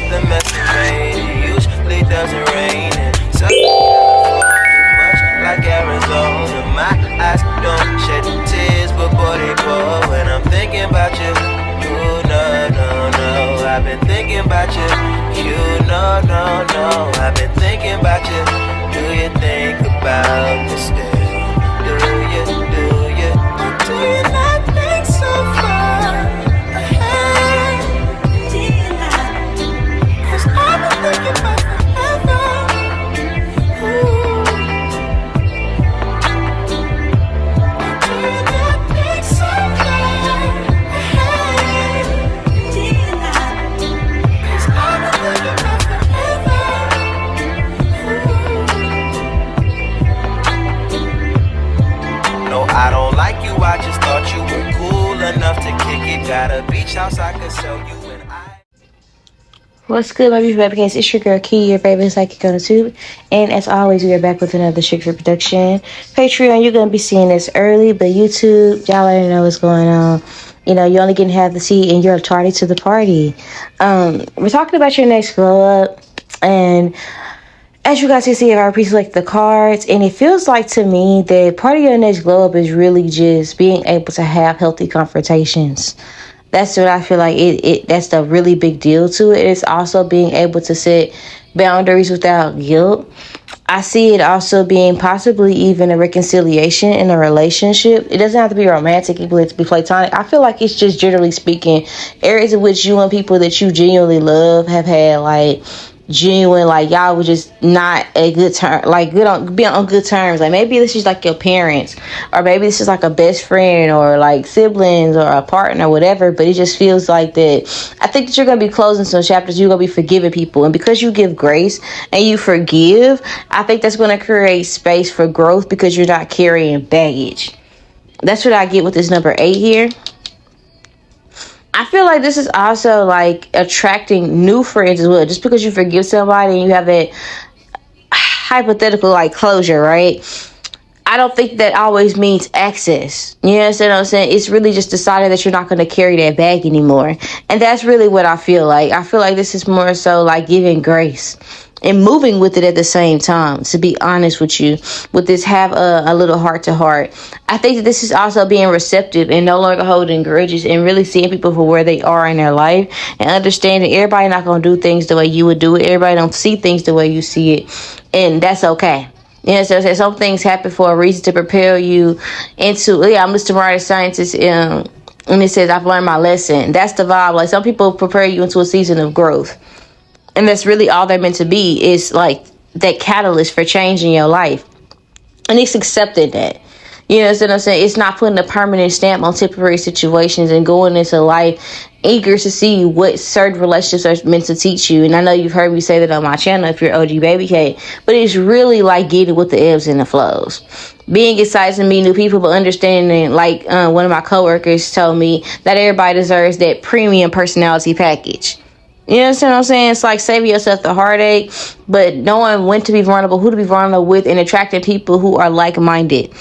the mess we made. It usually doesn't rain. And so much like Arizona. My eyes don't shed tears, but boy, they pour when I'm thinking about you. Ooh, no, no, no. I've been thinking about you. You, no, no, no. I've been thinking about you. Do you think about me still? Do you not think so far ahead? Cause I've been thinking about forever. Ooh. Do you not think so far ahead? Cause I've been thinking about forever. Ooh. No, I don't like you, I just thought you were cool enough to kick it. Got a beach house I could sell you and What's good, my beautiful baby cats? It's your girl Key, your favorite psychic on the tube. And as always, we are back with another Sugar Free production. Patreon, you're going to be seeing this early, but YouTube, y'all already know what's going on. You know, you only getting half the seat and you're a tardy to the party. We're talking about your next glow up. And as you guys can see, I pre-select the cards. And it feels like to me that part of your next glow up is really just being able to have healthy confrontations. That's what I feel like that's the really big deal to it. It's also being able to set boundaries without guilt. I see it also being possibly even a reconciliation in a relationship. It doesn't have to be romantic, it can be platonic. I feel like it's just generally speaking, areas in which you and people that you genuinely love have had like genuine, like y'all were just not a good term, like be on good terms. Like maybe this is like your parents, or maybe this is like a best friend, or like siblings, or a partner, or whatever. But it just feels like that. I think that you're gonna be closing some chapters. You're gonna be forgiving people, and because you give grace and you forgive, I think that's gonna create space for growth because you're not carrying baggage. That's what I get with this number 8 here. I feel like this is also like attracting new friends as well. Just because you forgive somebody and you have that hypothetical like closure, right? I don't think that always means access. You understand what I'm saying? It's really just deciding that you're not going to carry that bag anymore. And that's really what I feel like. I feel like this is more so like giving grace and moving with it at the same time, to be honest with you, with this have a little heart to heart. I think that this is also being receptive and no longer holding grudges and really seeing people for where they are in their life and understanding everybody not going to do things the way you would do it. Everybody don't see things the way you see it, and that's okay. You know, so some things happen for a reason to prepare you into, I'm Mr. Marty Scientist, and it says, I've learned my lesson. That's the vibe. Like some people prepare you into a season of growth. And that's really all they're meant to be, is like that catalyst for changing your life. And it's accepting that. You know what I'm saying? It's not putting a permanent stamp on temporary situations and going into life eager to see what certain relationships are meant to teach you. And I know you've heard me say that on my channel if you're OG Baby K, but it's really like getting with the ebbs and the flows. Being excited to meet new people, but understanding, like one of my coworkers told me, that everybody deserves that premium personality package. You understand what I'm saying? It's like saving yourself the heartache, but knowing when to be vulnerable, who to be vulnerable with, and attracting people who are like-minded.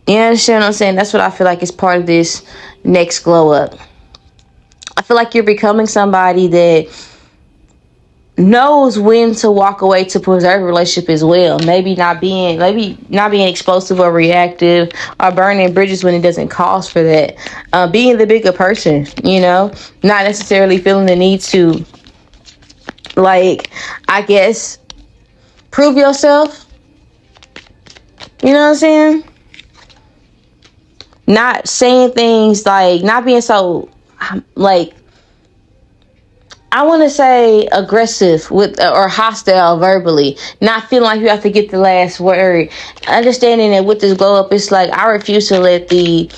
You understand what I'm saying? That's what I feel like is part of this next glow up. I feel like you're becoming somebody that knows when to walk away to preserve a relationship as well. Maybe not being explosive or reactive or burning bridges when it doesn't cost for that. Being the bigger person, you know, not necessarily feeling the need to, like, I guess, prove yourself. You know what I'm saying? Not saying things like, not being so, like, I want to say aggressive with or hostile verbally, not feeling like you have to get the last word. Understanding that with this glow up, it's like I refuse to let the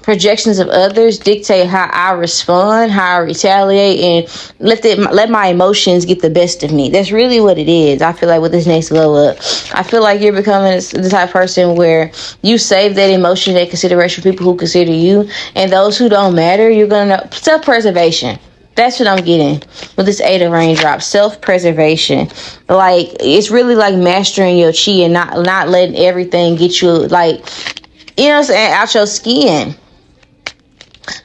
projections of others dictate how I respond, how I retaliate, and let my emotions get the best of me. That's really what it is. I feel like with this next glow up, I feel like you're becoming the type of person where you save that emotion, that consideration for people who consider you, and those who don't matter, you're gonna self-preservation. That's what I'm getting with this 8 of raindrops. Self-preservation. Like, it's really like mastering your chi and not letting everything get you, like, you know what I'm saying, out your skin.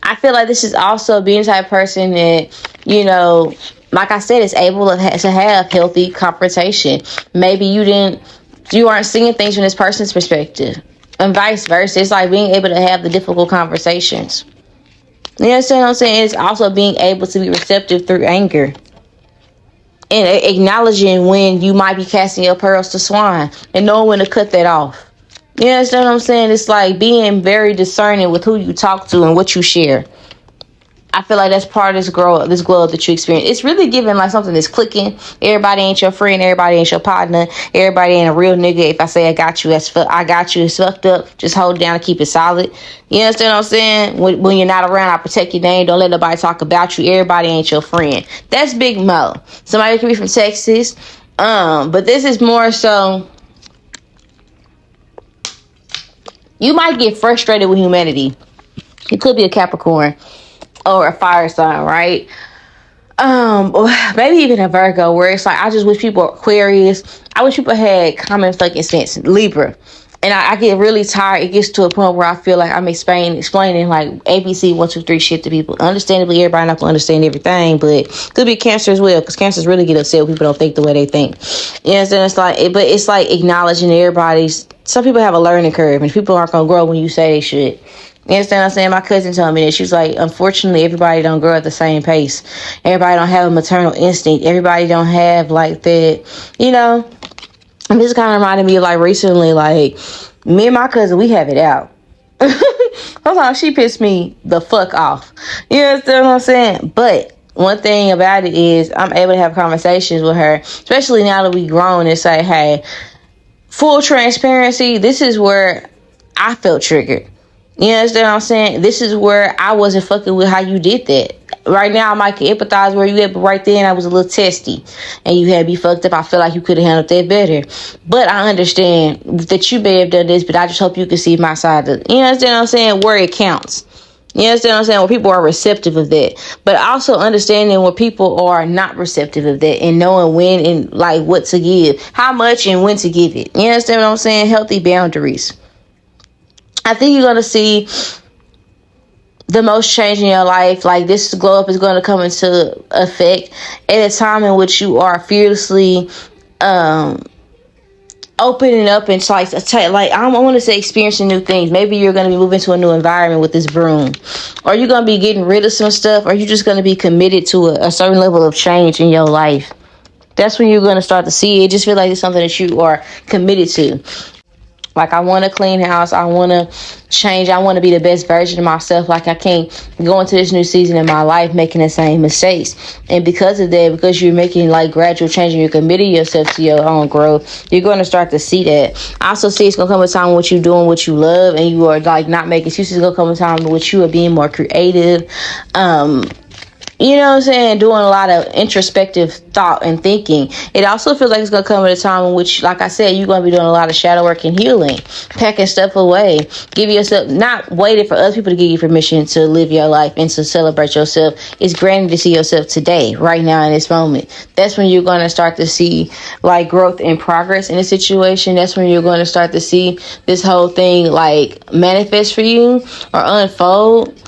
I feel like this is also being the type of person that, you know, like I said, is able to have healthy confrontation. Maybe you aren't seeing things from this person's perspective, and vice versa. It's like being able to have the difficult conversations. You understand what I'm saying? It's also being able to be receptive through anger. And acknowledging when you might be casting your pearls to swine and knowing when to cut that off. You understand what I'm saying? It's like being very discerning with who you talk to and what you share. I feel like that's part of this glow up that you experience. It's really giving like something that's clicking. Everybody ain't your friend. Everybody ain't your partner. Everybody ain't a real nigga. If I say I got you, I got you. It's fucked up. Just hold it down and keep it solid. You understand what I'm saying? When you're not around, I protect your name. Don't let nobody talk about you. Everybody ain't your friend. That's Big Mo. Somebody could be from Texas. But this is more so. You might get frustrated with humanity. You could be a Capricorn or a fire sign, right? Or maybe even a Virgo, where it's like, I just wish people were Aquarius. I wish people had common fucking sense. Libra. And I get really tired. It gets to a point where I feel like I'm explaining like ABC 1, 2, 3 shit to people. Understandably, everybody not gonna understand everything, but could be Cancer as well, because Cancers really get upset when people don't think the way they think. You know, so it's like acknowledging everybody's. Some people have a learning curve, and people aren't gonna grow when you say they should. You understand what I'm saying? My cousin told me that. She was like, unfortunately, everybody don't grow at the same pace. Everybody don't have a maternal instinct. Everybody don't have like that, you know. And this kind of reminded me of like recently, like me and my cousin, we have it out. Sometimes she pissed me the fuck off. You understand what I'm saying? But one thing about it is I'm able to have conversations with her, especially now that we grown, and say, hey, full transparency, this is where I felt triggered. You understand what I'm saying? This is where I wasn't fucking with how you did that. Right now, I might empathize where you at, but right then I was a little testy. And you had me fucked up. I feel like you could have handled that better. But I understand that you may have done this, but I just hope you can see my side of it. You understand what I'm saying? Where it counts. You understand what I'm saying? Where people are receptive of that. But also understanding where people are not receptive of that, and knowing when and like what to give. How much and when to give it. You understand what I'm saying? Healthy boundaries. I think you're going to see the most change in your life. Like, this glow up is going to come into effect at a time in which you are fearlessly opening up and like I want to say experiencing new things. Maybe you're going to be moving to a new environment with this broom, or you're going to be getting rid of some stuff, or you're just going to be committed to a certain level of change in your life. That's when you're going to start to see it. Just feel like it's something that you are committed to. Like, I want to clean house. I want to change. I want to be the best version of myself. Like, I can't go into this new season in my life making the same mistakes. And because of that, because you're making like gradual change and you're committing yourself to your own growth, you're going to start to see that. I also see it's going to come a time when you're doing what you love and you are like not making excuses. It's going to come a time in which you are being more creative. You know what I'm saying? Doing a lot of introspective thought and thinking. It also feels like it's going to come at a time in which, like I said, you're going to be doing a lot of shadow work and healing. Packing stuff away. Give yourself, not waiting for other people to give you permission to live your life and to celebrate yourself. It's granted to see yourself today, right now in this moment. That's when you're going to start to see like growth and progress in a situation. That's when you're going to start to see this whole thing like manifest for you or unfold.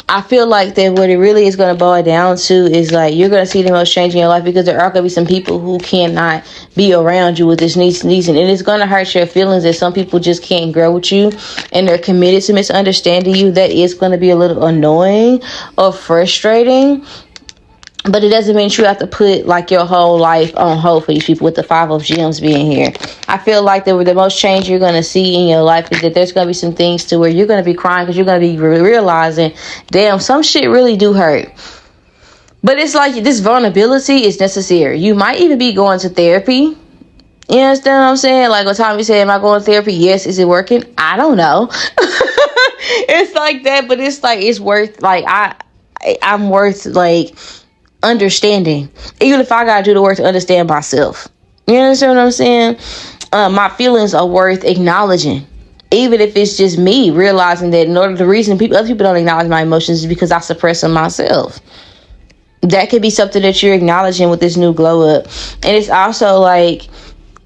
I feel like that what it really is going to boil down to is like you're going to see the most change in your life, because there are going to be some people who cannot be around you with this season, and it's going to hurt your feelings that some people just can't grow with you and they're committed to misunderstanding you. That is going to be a little annoying or frustrating. But it doesn't mean you have to put like your whole life on hold for these people, with the 5 of gems being here. I feel like the most change you're going to see in your life is that there's going to be some things to where you're going to be crying because you're going to be realizing, damn, some shit really do hurt. But it's like this vulnerability is necessary. You might even be going to therapy. You understand what I'm saying? Like what Tommy said, am I going to therapy? Yes. Is it working? I don't know. It's like that, but it's like, it's worth, like, I'm worth, like, understanding, even if I gotta do the work to understand myself. You understand what I'm saying? My feelings are worth acknowledging, even if it's just me realizing that the reason other people don't acknowledge my emotions is because I suppress them myself. That could be something that you're acknowledging with this new glow up. And it's also like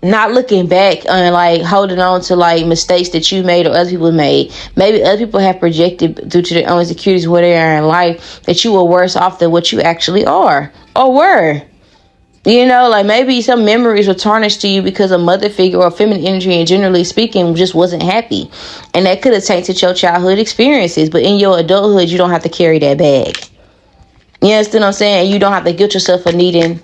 not looking back and like holding on to like mistakes that you made or other people made. Maybe other people have projected due to their own insecurities where they are in life that you were worse off than what you actually are. or were. You know, like maybe some memories were tarnished to you because a mother figure or feminine energy, and generally speaking, just wasn't happy. And that could have tainted your childhood experiences. But in your adulthood, you don't have to carry that bag. You understand what I'm saying? You don't have to guilt yourself for needing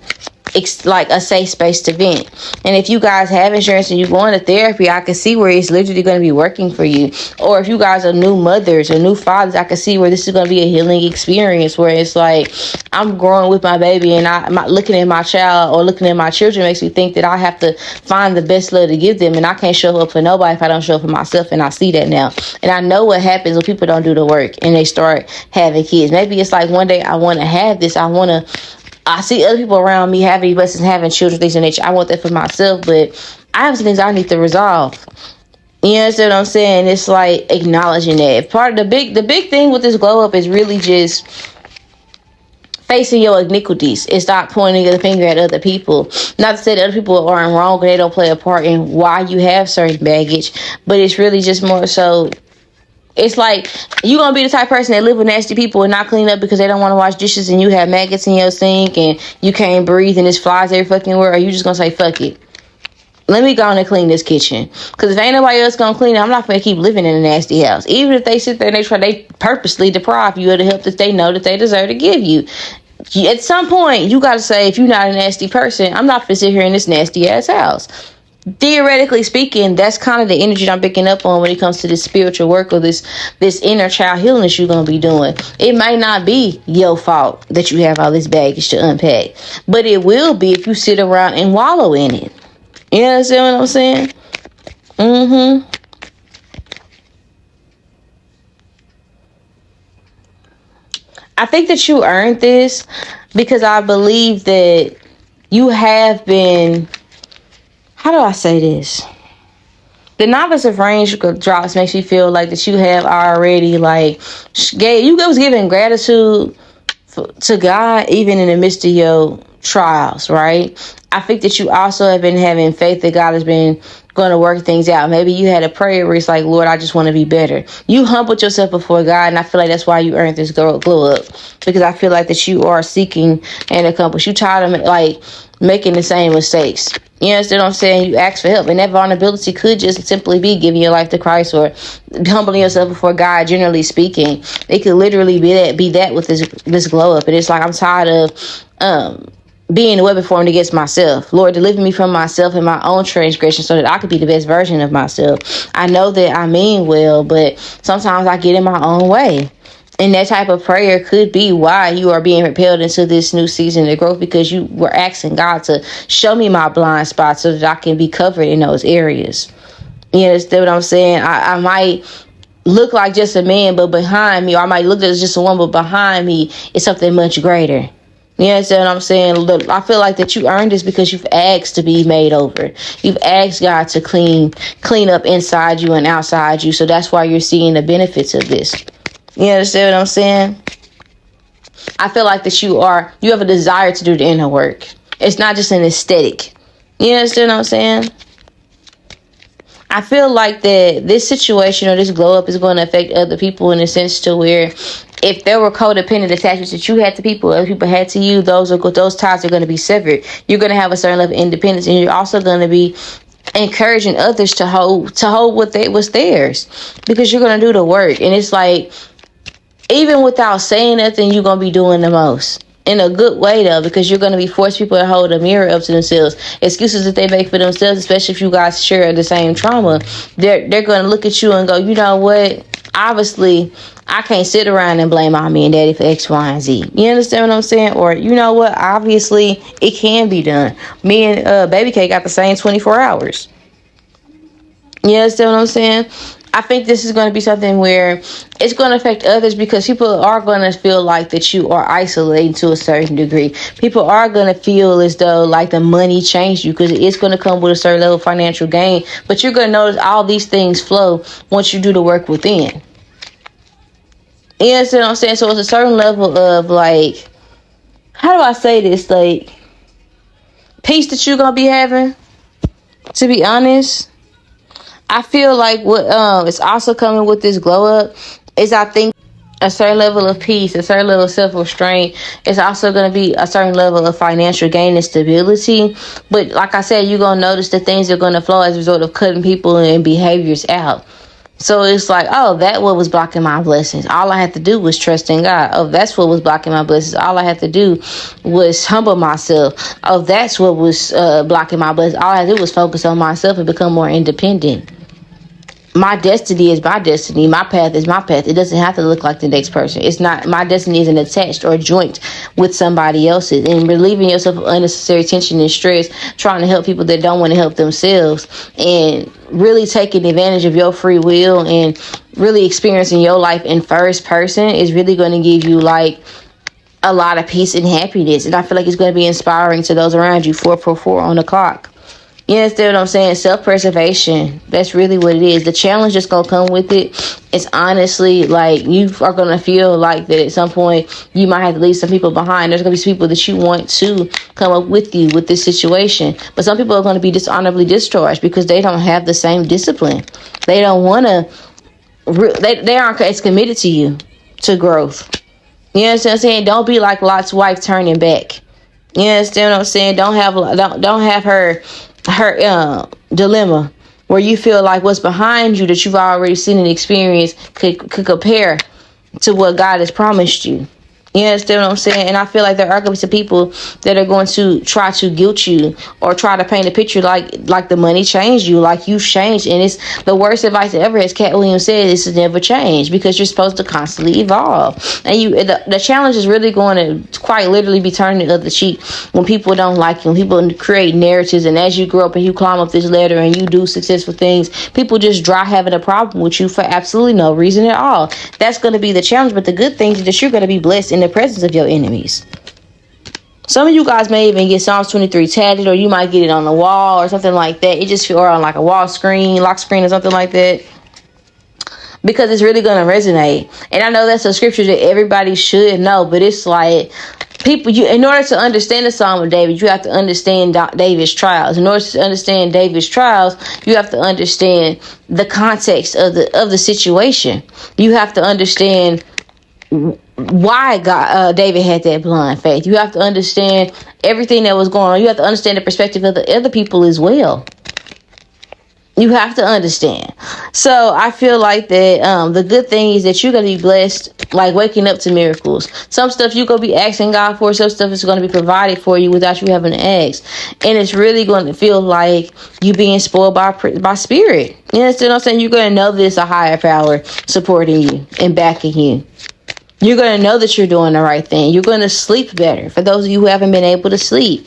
like a safe space to vent. And if you guys have insurance and you're going to therapy, I can see where it's literally going to be working for you. Or if you guys are new mothers or new fathers, I can see where this is going to be a healing experience, where it's like I'm growing with my baby, and I'm looking at my child or looking at my children makes me think that I have to find the best love to give them, and I can't show up for nobody if I don't show up for myself. And I see that now, and I know what happens when people don't do the work and they start having kids. Maybe it's like one day I want to have this, I see other people around me having blessings, having children, things of nature. I want that for myself, but I have some things I need to resolve. You understand what I'm saying? It's like acknowledging that. Part of the big thing with this glow up is really just facing your iniquities. It's not pointing the finger at other people. Not to say that other people aren't wrong and they don't play a part in why you have certain baggage, but it's really just more so. It's like you gonna be the type of person that live with nasty people and not clean up because they don't want to wash dishes, and you have maggots in your sink and you can't breathe and there's flies every fucking where. Or you just gonna say fuck it, let me go on and clean this kitchen? Because if ain't nobody else gonna clean it, I'm not gonna keep living in a nasty house. Even if they sit there and they purposely deprive you of the help that they know that they deserve to give you. At some point, you gotta say, if you're not a nasty person, I'm not gonna sit here in this nasty ass house. Theoretically speaking, that's kind of the energy I'm picking up on when it comes to this spiritual work or this inner child healing that you're going to be doing. It might not be your fault that you have all this baggage to unpack, but it will be if you sit around and wallow in it. You understand what I'm saying? I think that you earned this because I believe that you have been, how do I say this? The novice of range drops makes me feel like that you have already was giving gratitude to God even in the midst of your trials, right? I think that you also have been having faith that God has been going to work things out. Maybe you had a prayer where it's like, Lord, I just want to be better. You humbled yourself before God, and I feel like that's why you earned this glow up, because I feel like that you are seeking and accomplish. You tired of making the same mistakes. You understand what I'm saying? You ask for help, and that vulnerability could just simply be giving your life to Christ or humbling yourself before God. Generally speaking, it could literally be that with this glow up. And it's like, I'm tired of being a weapon formed against myself. Lord, deliver me from myself and my own transgression so that I could be the best version of myself. I know that I mean well, but sometimes I get in my own way. And that type of prayer could be why you are being propelled into this new season of growth, because you were asking God to show me my blind spots so that I can be covered in those areas. You understand what I'm saying? I might look like just a man, but behind me, or I might look as just a woman, but behind me is something much greater. You understand what I'm saying? Look, I feel like that you earned this because you've asked to be made over. You've asked God to clean up inside you and outside you. So that's why you're seeing the benefits of this. You understand what I'm saying? I feel like that you have a desire to do the inner work. It's not just an aesthetic. You understand what I'm saying? I feel like that this situation or this glow up is going to affect other people in a sense to where if there were codependent attachments that you had to people, other people had to you, those ties are going to be severed. You're going to have a certain level of independence, and you're also going to be encouraging others to hold what was theirs, because you're going to do the work. And it's like, even without saying nothing, you're going to be doing the most. In a good way, though, because you're going to be forcing people to hold a mirror up to themselves. Excuses that they make for themselves, especially if you guys share the same trauma, they're going to look at you and go, you know what? Obviously, I can't sit around and blame mommy and daddy for X, Y, and Z. You understand what I'm saying? Or, you know what? Obviously, it can be done. Me and Baby K got the same 24 hours. You understand what I'm saying? I think this is going to be something where it's going to affect others, because people are going to feel like that you are isolating to a certain degree. People are going to feel as though like the money changed you, because it's going to come with a certain level of financial gain. But you're going to notice all these things flow once you do the work within. You understand what I'm saying? So it's a certain level of like, how do I say this? Like, peace that you're going to be having, to be honest. I feel like what is also coming with this glow up is, I think a certain level of peace, a certain level of self-restraint. It's also going to be a certain level of financial gain and stability. But like I said, you're going to notice that things are going to flow as a result of cutting people and behaviors out. So it's like, oh, that what was blocking my blessings. All I had to do was trust in God. Oh, that's what was blocking my blessings. All I had to do was humble myself. Oh, that's what was blocking my blessings. All I had to do was focus on myself and become more independent. My destiny is my destiny. My path is my path. It doesn't have to look like the next person. It's not, my destiny isn't attached or joint with somebody else's. And relieving yourself of unnecessary tension and stress, trying to help people that don't want to help themselves, and really taking advantage of your free will and really experiencing your life in first person is really going to give you like a lot of peace and happiness. And I feel like it's going to be inspiring to those around you. 444 on the clock. You understand what I'm saying? Self-preservation. That's really what it is. The challenge that's going to come with it is honestly like you are going to feel like that at some point you might have to leave some people behind. There's going to be some people that you want to come up with you with this situation. But some people are going to be dishonorably discharged because they don't have the same discipline. They don't want to. They aren't as committed to you, to growth. You understand what I'm saying? Don't be like Lot's wife turning back. You understand what I'm saying? Don't have her dilemma where you feel like what's behind you that you've already seen and experienced could compare to what God has promised you. You understand what I'm saying? And I feel like there are going to be some people that are going to try to guilt you or try to paint a picture like the money changed you, like you've changed. And it's the worst advice ever, as Cat Williams said, is to never change, because you're supposed to constantly evolve. And the challenge is really going to quite literally be turning the other cheek when people don't like you, when people create narratives. And as you grow up and you climb up this ladder and you do successful things, people just dry having a problem with you for absolutely no reason at all. That's going to be the challenge. But the good thing is that you're going to be blessed in the presence of your enemies. Some of you guys may even get Psalms 23 tatted, or you might get it on the wall or something like that. It just feel, or on like a wall screen, lock screen or something like that, because it's really going to resonate. And I know that's a scripture that everybody should know, but it's like people, in order to understand the Psalm of David, you have to understand David's trials. In order to understand David's trials, you have to understand the context of the situation. You have to understand why David had that blind faith. You have to understand everything that was going on. You have to understand the perspective of the other people as well. You have to understand. So I feel like that the good thing is that you're going to be blessed, like waking up to miracles. Some stuff you're going to be asking God for. Some stuff is going to be provided for you without you having to ask. And it's really going to feel like you being spoiled by spirit. You understand what I'm saying? You're going to know there's a higher power supporting you and backing you. You're going to know that you're doing the right thing. You're going to sleep better. For those of you who haven't been able to sleep.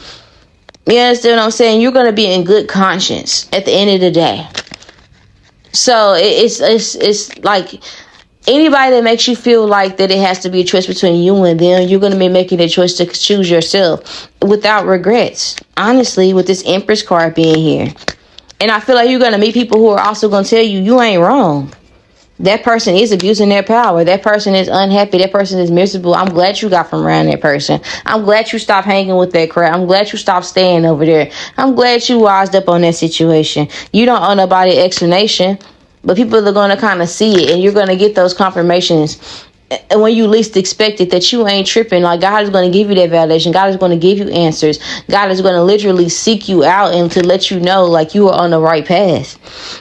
You understand what I'm saying? You're going to be in good conscience at the end of the day. So it's like anybody that makes you feel like that it has to be a choice between you and them, you're going to be making a choice to choose yourself without regrets. Honestly, with this Empress card being here. And I feel like you're going to meet people who are also going to tell you, you ain't wrong. That person is abusing their power. That person is unhappy. That person is miserable. I'm glad you got from around that person. I'm glad you stopped hanging with that crowd. I'm glad you stopped staying over there. I'm glad you wised up on that situation. You don't owe nobody explanation, but people are going to kind of see it, and you're going to get those confirmations. And when you least expect it, that you ain't tripping. Like, God is going to give you that validation. God is going to give you answers. God is going to literally seek you out and to let you know, like, you are on the right path.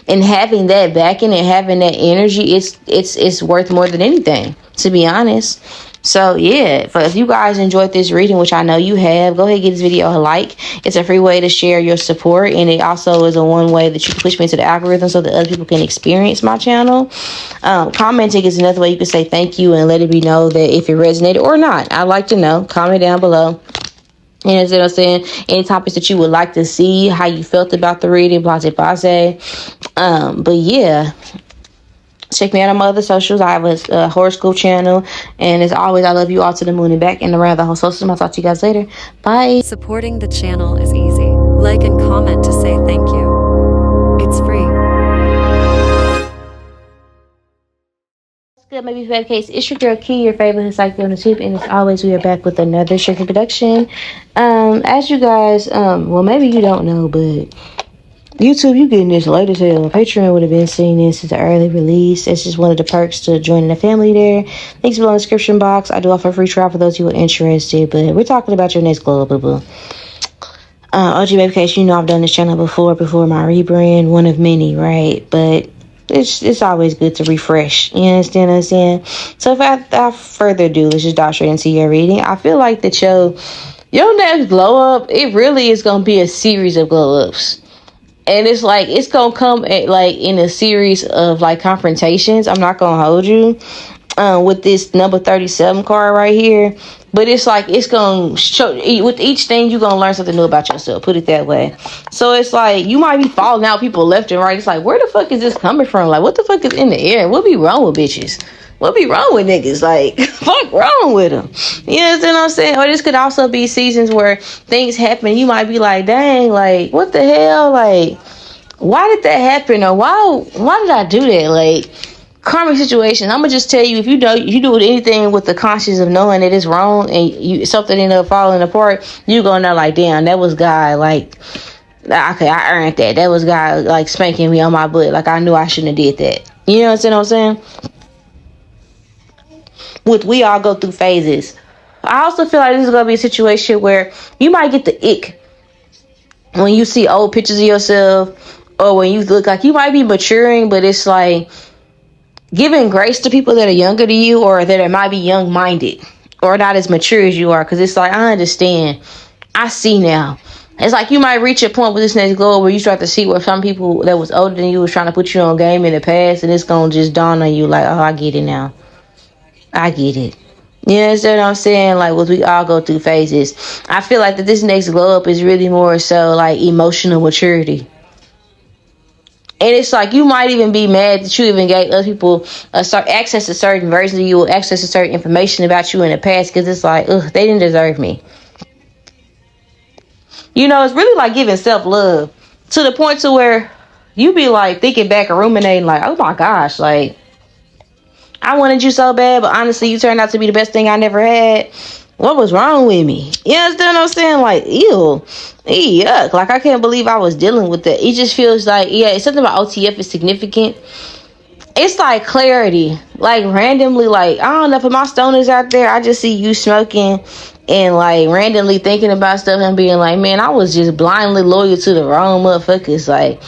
And having that backing and having that energy, it's worth more than anything, to be honest. So yeah, if you guys enjoyed this reading, which I know you have, go ahead and give this video a like. It's a free way to share your support, and it also is one way that you can push me into the algorithm so that other people can experience my channel. Commenting is another way you can say thank you and let it be know that if it resonated or not. I'd like to know. Comment down below. You know what I'm saying? Any topics that you would like to see, how you felt about the reading, blase blase. But yeah. Check me out on my other socials. I have a horoscope channel. And as always, I love you all to the moon and back and around the whole solar system. I'll talk to you guys later. Bye. Supporting the channel is easy. Like and comment to say thank you. It's free. What's good, maybe Fab Case? It's your girl Key, your favorite psychic on the tube. And as always, we are back with another Sugar production. As you guys, well, maybe you don't know, but YouTube, you getting this late as hell. Patreon would have been seeing this as an early release. It's just one of the perks to joining the family there. Links below in the description box. I do offer a free trial for those who are interested, but we're talking about your next glow up, boo-boo. OG Baby Case, you know I've done this channel before my rebrand, one of many, right? But it's always good to refresh. You understand what I'm saying? So without further ado, let's just dive straight into your reading. I feel like that your next glow up, it really is gonna be a series of glow ups. And it's like, it's going to come at like in a series of like confrontations. I'm not going to hold you with this number 37 card right here. But it's like, it's going to show, with each thing, you're going to learn something new about yourself. Put it that way. So it's like, you might be falling out people left and right. It's like, where the fuck is this coming from? Like, what the fuck is in the air? What be wrong with bitches? What be wrong with niggas? Like, fuck wrong with them? You know what I'm saying? Or this could also be seasons where things happen. You might be like, dang, like, what the hell? Like, why did that happen? Or why did I do that? Like, karmic situations. I'm gonna just tell you, if you do anything with the conscience of knowing that it's wrong and something ended up falling apart, you gonna know, like, damn, that was God. Like, okay, I earned that. That was God, like, spanking me on my butt. Like, I knew I shouldn't have did that. You know what I'm saying? We all go through phases. I also feel like this is gonna be a situation where you might get the ick when you see old pictures of yourself, or when you look like you might be maturing, but it's like giving grace to people that are younger than you, or that might be young-minded or not as mature as you are. Because it's like, I understand, I see now. It's like you might reach a point with this next glow where you start to see where some people that was older than you was trying to put you on game in the past, and it's gonna just dawn on you like, oh, I get it now. I get it. You understand what I'm saying? Like, we all go through phases. I feel like that this next glow up is really more so like emotional maturity. And it's like, you might even be mad that you even gave other people access to certain versions of you, or access to certain information about you in the past, because it's like, ugh, they didn't deserve me. You know, it's really like giving self-love to the point to where you be like thinking back and ruminating like, oh my gosh, like, I wanted you so bad, but honestly, you turned out to be the best thing I never had. What was wrong with me? You understand what I'm saying? Like, ew, yuck. Like, I can't believe I was dealing with that. It just feels like, yeah, it's something about OTF is significant. It's like clarity. Like, randomly, like, I don't know, for my stoners out there, I just see you smoking and like randomly thinking about stuff and being like, man, I was just blindly loyal to the wrong motherfuckers. Like,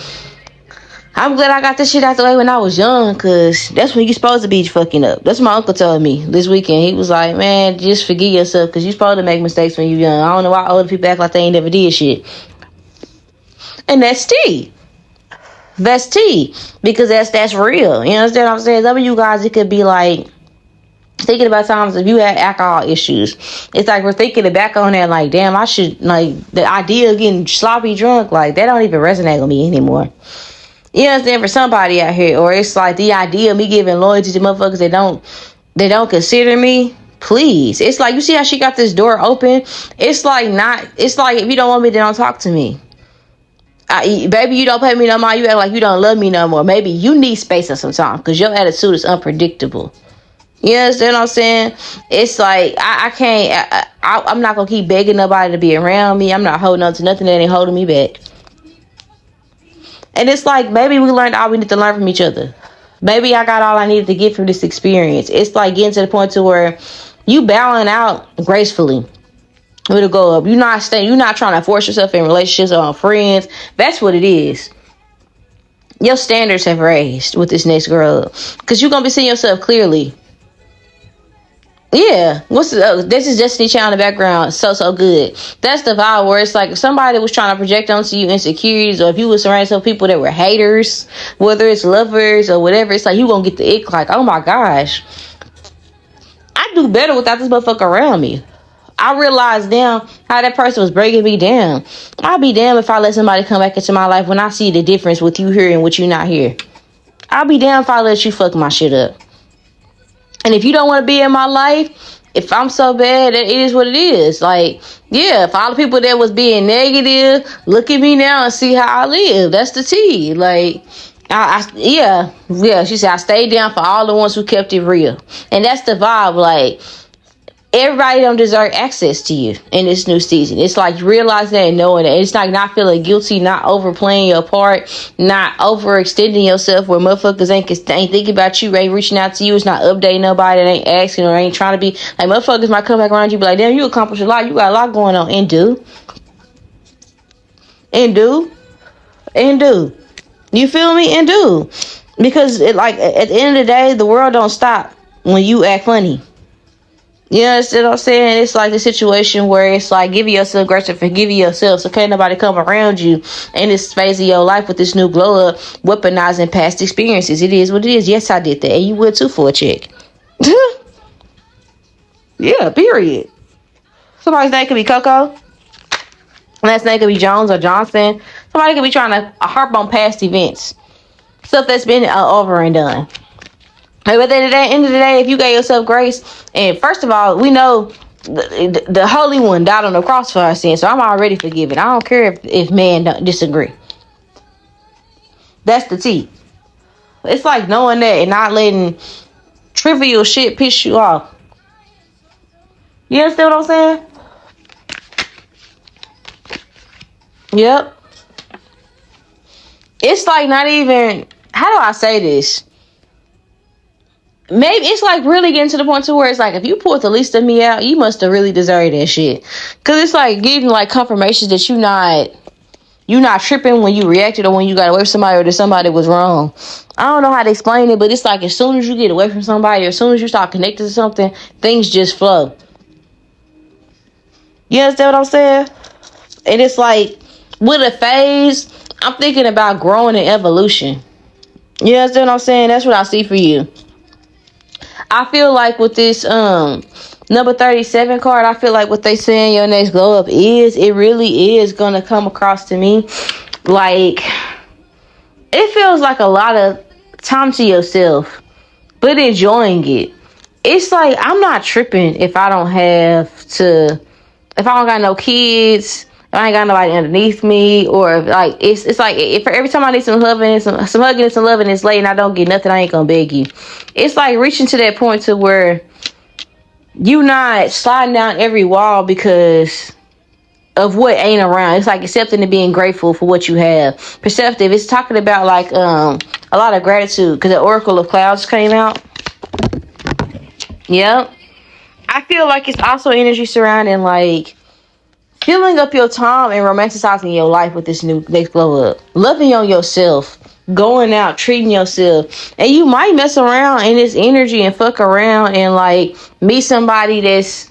I'm glad I got this shit out the way when I was young, because that's when you supposed to be fucking up. That's what my uncle told me this weekend. He was like, man, just forgive yourself, because you supposed to make mistakes when you're young. I don't know why older people act like they ain't never did shit. And that's tea. That's tea. Because that's real. You understand what I'm saying? Some of you guys, it could be like thinking about times if you had alcohol issues. It's like we're thinking back on that like, damn, I should, like, the idea of getting sloppy drunk, like, that don't even resonate with me anymore. You understand, for somebody out here. Or it's like the idea of me giving loyalty to motherfuckers they don't consider me. Please. It's like, you see how she got this door open? It's like, if you don't want me, then don't talk to me. Baby, you don't pay me no mind. You act like you don't love me no more. Maybe you need space at some time, because your attitude is unpredictable. You understand what I'm saying? It's like, I can't, I'm not going to keep begging nobody to be around me. I'm not holding on to nothing that ain't holding me back. And it's like, maybe we learned all we need to learn from each other. Maybe I got all I needed to get from this experience. It's like getting to the point to where you bowing out gracefully. It'll go up. You're not trying to force yourself in relationships or on friends. That's what it is. Your standards have raised with this next girl, because you're going to be seeing yourself clearly. Yeah, this is Destiny Child in the background. So good. That's the vibe where it's like, if somebody was trying to project onto you insecurities, or if you were surrounded with people that were haters, whether it's lovers or whatever, it's like you gonna get the ick, like, oh my gosh, I do better without this motherfucker around me. I realize now how that person was breaking me down. I'll be damned if I let somebody come back into my life when I see the difference with you here and with you not here. I'll be damned if I let you fuck my shit up. And if you don't want to be in my life, if I'm so bad, it is what it is. Like, yeah, if all the people that was being negative, look at me now and see how I live. That's the tea. Like, she said, I stayed down for all the ones who kept it real. And that's the vibe. Like, everybody don't deserve access to you in this new season. It's like realizing that and knowing that. It's like not feeling guilty, not overplaying your part, not overextending yourself where motherfuckers ain't thinking about you, ain't reaching out to you. It's not updating nobody, that ain't asking or ain't trying to be like motherfuckers might come back around you be like, damn, you accomplished a lot, you got a lot going on, and do you feel me? And do, because it, like at the end of the day, the world don't stop when you act funny. You understand what I'm saying? It's like the situation where it's like giving yourself grace and forgiving yourself, so can't nobody come around you in this phase of your life with this new glow up, weaponizing past experiences. It is what it is. Yes, I did that, and you would too for a check. Yeah, period. Somebody's name could be Coco. Last name could be Jones or Johnson. Somebody could be trying to harp on past events, stuff that's been over and done. But at the end of the day, if you gave yourself grace, and first of all, we know the Holy One died on the cross for our sins, so I'm already forgiven. I don't care if man don't disagree. That's the T. It's like knowing that and not letting trivial shit piss you off. You understand what I'm saying? Yep. It's like not even, how do I say this? Maybe it's like really getting to the point to where it's like, if you pulled the least of me out, you must have really deserved that shit. Cause it's like getting like confirmation that you not tripping when you reacted or when you got away from somebody or that somebody was wrong. I don't know how to explain it, but it's like as soon as you get away from somebody or as soon as you start connected to something, things just flow. You understand what I'm saying? And it's like with a phase, I'm thinking about growing and evolution. You understand what I'm saying? That's what I see for you. I feel like with this number 37 card, I feel like what they saying your next glow up is, it really is gonna come across to me like it feels like a lot of time to yourself, but enjoying it. It's like I'm not tripping if I don't got no kids, if I ain't got nobody underneath me, or if, like it's like if every time I need some loving, some hugging and some loving, it's late and I don't get nothing, I ain't gonna beg you. It's like reaching to that point to where you not sliding down every wall because of what ain't around. It's like accepting and being grateful for what you have. Perceptive, it's talking about like a lot of gratitude because the Oracle of Clouds came out. Yep. I feel like it's also energy surrounding like filling up your time and romanticizing your life with this new next glow up. Loving on yourself. Going out, treating yourself. And you might mess around in this energy and fuck around and like meet somebody that's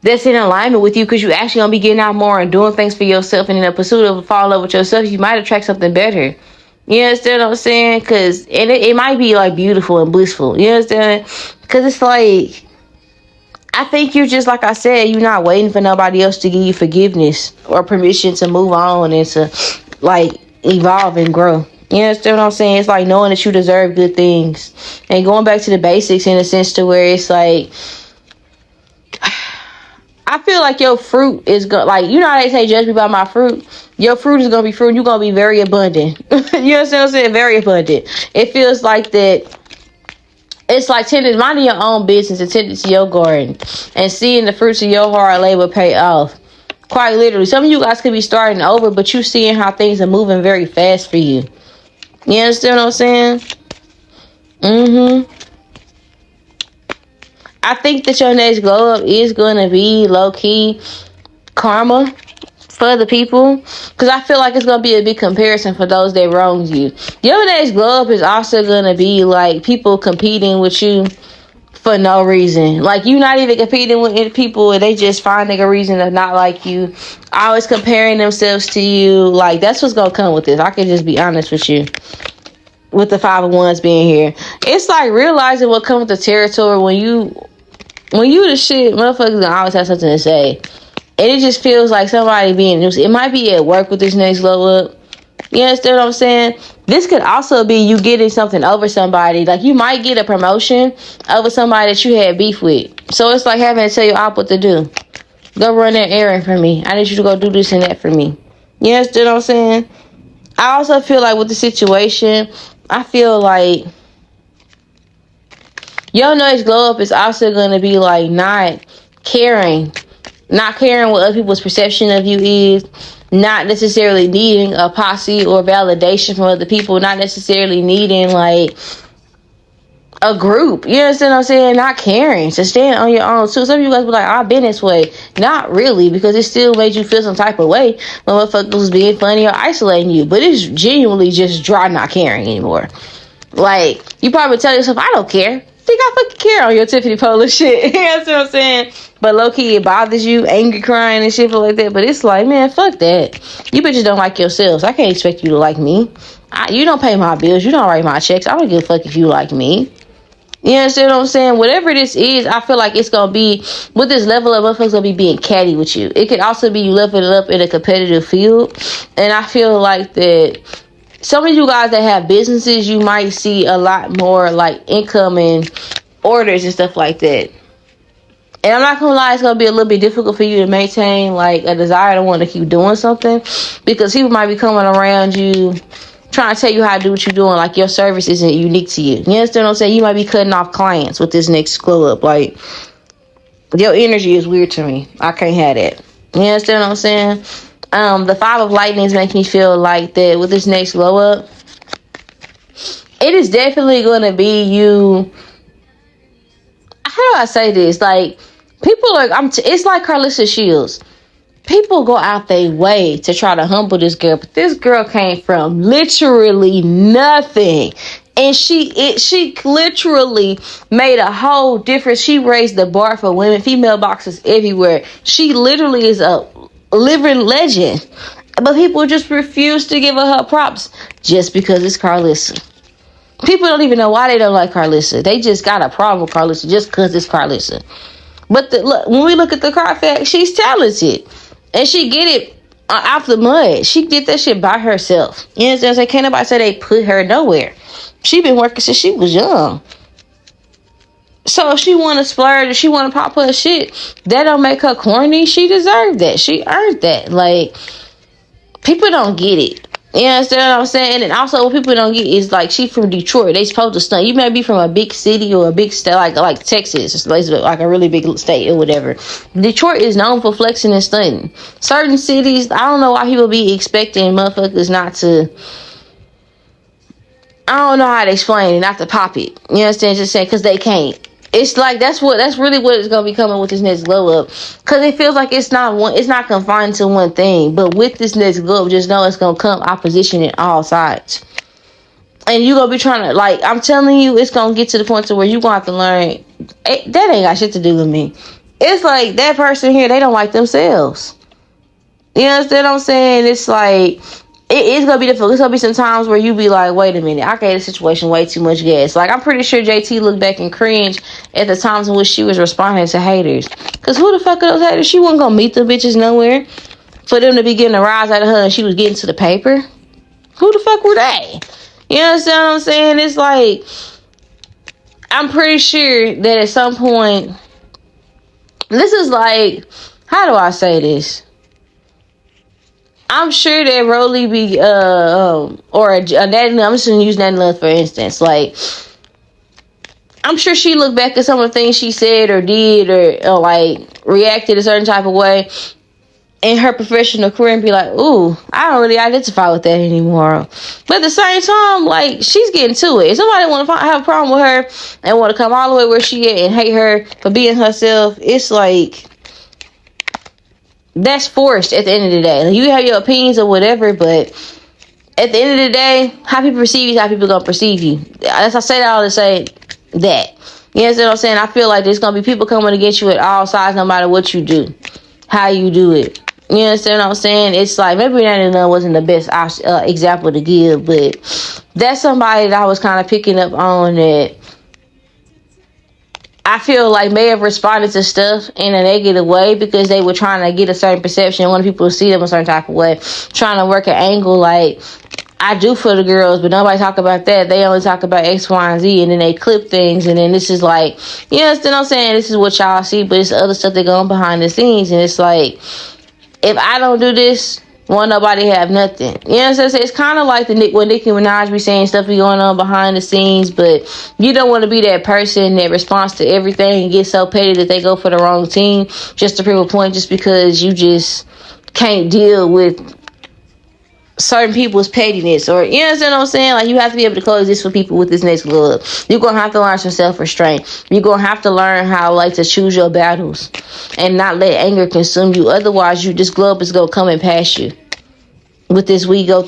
in alignment with you, because you actually gonna be getting out more and doing things for yourself, and in the pursuit of fall in love with yourself, you might attract something better. You understand what I'm saying? Because it might be like beautiful and blissful. You understand? Because it's like, I think you're just like I said, you're not waiting for nobody else to give you forgiveness or permission to move on and to like evolve and grow. You understand what I'm saying? It's like knowing that you deserve good things and going back to the basics in a sense to where it's like, I feel like your fruit is going, like, you know how they say, judge me by my fruit? Your fruit is going to be fruit. You're going to be very abundant. You understand what I'm saying? Very abundant. It feels like that. It's like minding your own business and tending to your garden and seeing the fruits of your hard labor pay off. Quite literally. Some of you guys could be starting over, but you seeing how things are moving very fast for you. You understand what I'm saying? I think that your next glow up is going to be low-key karma for other people, because I feel like it's going to be a big comparison for those that wronged you. Your next glow up is also going to be like people competing with you for no reason. Like, you're not even competing with people and they just finding a reason to not like you, always comparing themselves to you. Like, that's what's going to come with this. I can just be honest with you. With the 5 of Wands being here, it's like realizing what comes with the territory. When you the shit, motherfuckers gonna always have something to say. And it just feels like somebody being, it might be at work with this next glow up. You understand what I'm saying? This could also be you getting something over somebody. Like, you might get a promotion over somebody that you had beef with. So it's like having to tell your op what to do. Go run that errand for me. I need you to go do this and that for me. You understand what I'm saying? I also feel like with the situation, I feel like your next glow up is also going to be like not caring. Not caring what other people's perception of you is. Not necessarily needing a posse or validation from other people. Not necessarily needing, like, a group. You understand what I'm saying? Not caring. To stand on your own, too. Some of you guys be like, I've been this way. Not really, because it still made you feel some type of way when motherfuckers was being funny or isolating you. But it's genuinely just dry not caring anymore. Like, you probably tell yourself, I don't care. Think I fucking care on your Tiffany Polar shit. You know what I'm saying? But low-key, it bothers you, angry crying and shit like that. But it's like, man, fuck that. You bitches don't like yourselves. I can't expect you to like me. You don't pay my bills. You don't write my checks. I don't give a fuck if you like me. You understand what I'm saying? Whatever this is, I feel like it's going to be, with this level of motherfuckers going to be being catty with you. It could also be you leveling up in a competitive field. And I feel like that some of you guys that have businesses, you might see a lot more like incoming orders and stuff like that. And I'm not going to lie, it's going to be a little bit difficult for you to maintain like a desire to want to keep doing something. Because people might be coming around you trying to tell you how to do what you're doing, like your service isn't unique to you. You understand what I'm saying? You might be cutting off clients with this next glow up. Like, your energy is weird to me. I can't have that. You understand what I'm saying? The 5 of lightnings make me feel like that with this next glow up, it is definitely going to be you. How do I say this? Like, people are, it's like Carlissa Shields. People go out their way to try to humble this girl, but this girl came from literally nothing. And she literally made a whole difference. She raised the bar for women, female boxers everywhere. She literally is a living legend. But people just refuse to give her props just because it's Carlissa. People don't even know why they don't like Carlissa. They just got a problem with Carlissa just because it's Carlissa. But look, when we look at the card fact, she's talented. And she get it out the mud. She did that shit by herself. You know what I'm saying? Can't nobody say they put her nowhere. She been working since she was young. So if she want to splurge, if she want to pop her shit, that don't make her corny. She deserved that. She earned that. Like, people don't get it. You understand what I'm saying? And also what people don't get is, like, she from Detroit. They supposed to stunt. You may be from a big city or a big state, like Texas. It's like a really big state or whatever. Detroit is known for flexing and stunting. Certain cities, I don't know why people be expecting motherfuckers not to, I don't know how to explain it, not to pop it. You understand? Just saying, because they can't. It's like that's really what it's gonna be coming with this next glow up, because it feels like it's not confined to one thing. But with this next glow up, just know it's gonna come opposition in all sides, and you gonna be trying to, like, I'm telling you, it's gonna get to the point to where you gonna have to learn that ain't got shit to do with me. It's like that person here, they don't like themselves. You understand what I'm saying? It's like, it's gonna be difficult. It's gonna be some times where you be like, wait a minute, I gave the situation way too much gas. Like, I'm pretty sure JT looked back and cringed at the times in which she was responding to haters. Because who the fuck are those haters? She wasn't gonna meet them bitches nowhere for them to be getting a rise out of her and she was getting to the paper. Who the fuck were they? You understand what I'm saying? It's like, I'm pretty sure that at some point, this is like, how do I say this? I'm sure that Rolly be or a Natty, I'm just gonna use Natty Love for instance. Like, I'm sure she looked back at some of the things she said or did or like reacted a certain type of way in her professional career and be like, ooh, I don't really identify with that anymore. But at the same time, like, she's getting to it. If somebody want to have a problem with her and want to come all the way where she at and hate her for being herself, it's like, that's forced at the end of the day. Like, you have your opinions or whatever, but at the end of the day, how people perceive you is how people gonna perceive you. As I say that all to say that. You know what I'm saying? I feel like there's gonna be people coming against you at all sides, no matter what you do, how you do it. You understand what I'm saying? It's like, maybe that wasn't the best example to give, but that's somebody that I was kind of picking up on that I feel like may have responded to stuff in a negative way because they were trying to get a certain perception, wanting people to see them a certain type of way, trying to work an angle like, I do for the girls, but nobody talk about that. They only talk about X, Y, and Z, and then they clip things, and then this is like, you understand what I'm saying? This is what y'all see, but it's other stuff that go on behind the scenes, and it's like, if I don't do this, Want nobody have nothing. You know what I'm saying? It's kind of like when Nicki Minaj be saying stuff be going on behind the scenes, but you don't want to be that person that responds to everything and gets so petty that they go for the wrong team just to prove a point, just because you just can't deal with certain people's pettiness. Or, you know what I'm saying? Like, you have to be able to coexist with people with this next glow up. You're gonna have to learn some self-restraint. You're gonna have to learn how, like, to choose your battles and not let anger consume you. Otherwise, this glow up is gonna come and pass you. With this, we all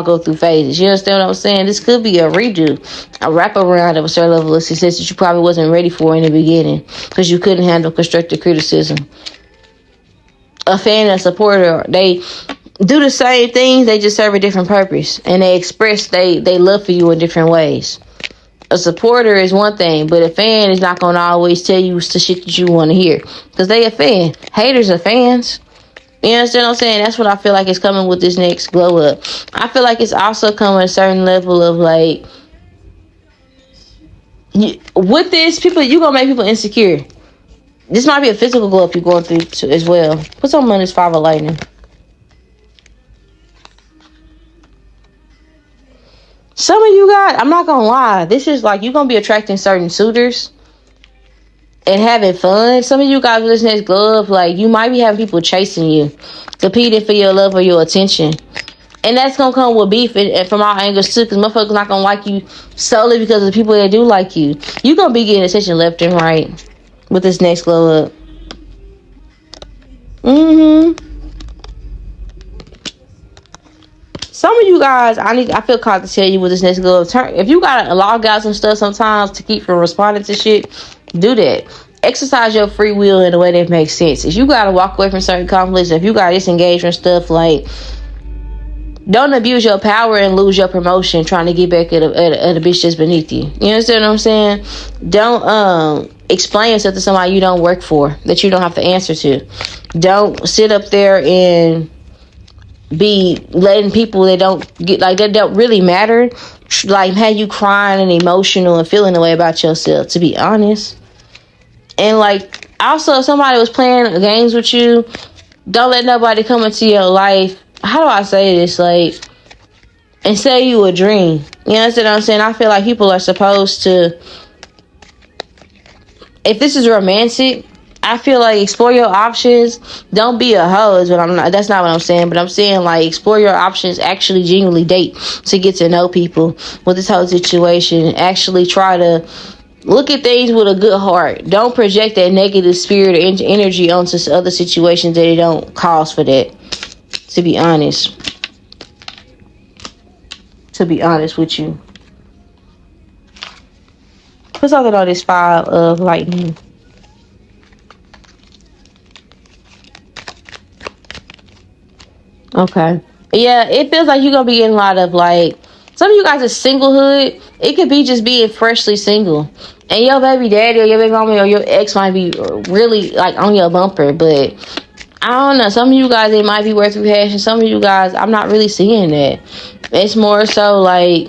go through phases. You understand what I'm saying? This could be a redo, a wraparound of a certain level of success that you probably wasn't ready for in the beginning because you couldn't handle constructive criticism. A fan and a supporter, they do the same things, they just serve a different purpose, and they express they love for you in different ways. A supporter is one thing, but a fan is not going to always tell you the shit that you want to hear because they a fan. Haters are fans. You understand what I'm saying? That's what I feel like is coming with this next glow up. I feel like it's also coming a certain level of, like, with this, you're going to make people insecure. This might be a physical glow up you're going through too, as well. Put something on this 5 of lightning. Some of you guys, I'm not going to lie, this is like you're going to be attracting certain suitors and having fun. Some of you guys with this next glow up, like, you might be having people chasing you, competing for your love or your attention. And that's going to come with beef and from all angles too, because motherfuckers not going to like you solely because of the people that do like you. You're going to be getting attention left and right with this next glow up. Some of you guys, I feel called to tell you with this next glow up. If you gotta log out some stuff sometimes to keep from responding to shit, do that. Exercise your free will in a way that makes sense. If you gotta walk away from certain conflicts, if you gotta disengage from stuff, like, don't abuse your power and lose your promotion trying to get back at a bitch that's beneath you. You understand what I'm saying? Don't explain yourself to somebody you don't work for, that you don't have to answer to. Don't sit up there and be letting people that don't really matter, like, have you crying and emotional and feeling the way about yourself, to be honest. And, like, also, if somebody was playing games with you, don't let nobody come into your life, how do I say this, like, and sell you a dream. You understand what I'm saying? I feel like people are supposed to, if this is romantic, I feel like explore your options. Don't be a hoe, that's not what I'm saying, but I'm saying, like, explore your options, actually genuinely date to get to know people with this whole situation. Actually try to look at things with a good heart. Don't project that negative spirit or energy onto other situations that it don't cause for that, to be honest. To be honest with you. Put something on this 5 of lightning. Okay. Yeah, it feels like you're going to be getting a lot of, like, some of you guys are singlehood. It could be just being freshly single. And your baby daddy or your baby mama or your ex might be really, like, on your bumper. But I don't know. Some of you guys, it might be worth rehashing. Some of you guys, I'm not really seeing that. It's more so, like,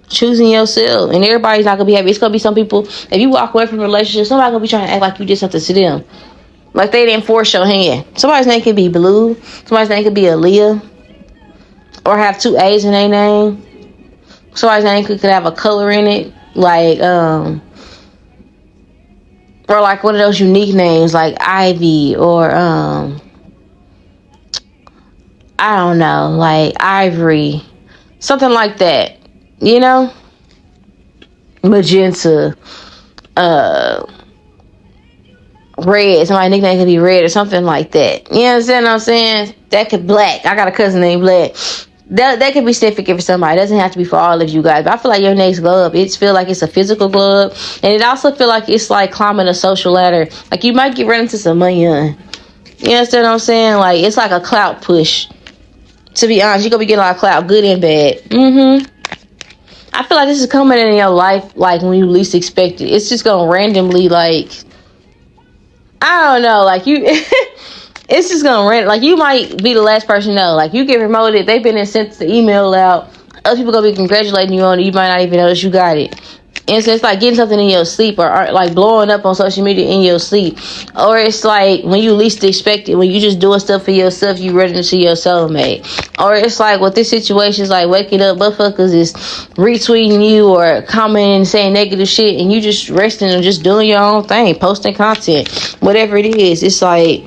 choosing yourself. And everybody's not going to be happy. It's going to be some people, if you walk away from a relationship, somebody's going to be trying to act like you did something to them. Like they didn't force your hand. Somebody's name could be Blue. Somebody's name could be Aaliyah. Or have 2 A's in their name. Somebody's name could have a color in it. Like, or like one of those unique names like Ivy or, I don't know, like Ivory. Something like that. You know? Magenta. Red. Somebody's nickname could be Red or something like that. You understand what I'm saying? That could Black. I got a cousin named Black. That could be significant for somebody. It doesn't have to be for all of you guys. But I feel like your next glow up, it feel like it's a physical glow up. And it also feel like it's like climbing a social ladder. Like you might get run into some money on. You understand what I'm saying? Like it's like a clout push. To be honest, you're going to be getting a lot of clout, good and bad. I feel like this is coming in your life like when you least expect it. It's just going to randomly, like, I don't know, like you, it's just going to random, like you might be the last person to know. Like you get promoted, they've been sent the email out, other people going to be congratulating you on it, you might not even notice you got it. And so it's like getting something in your sleep, or like blowing up on social media in your sleep. Or it's like when you least expect it, when you just doing stuff for yourself, you running into your soulmate. Or it's like with this situation, is like waking up, motherfuckers is retweeting you or commenting and saying negative shit, and you just resting and just doing your own thing, posting content, whatever it is. It's like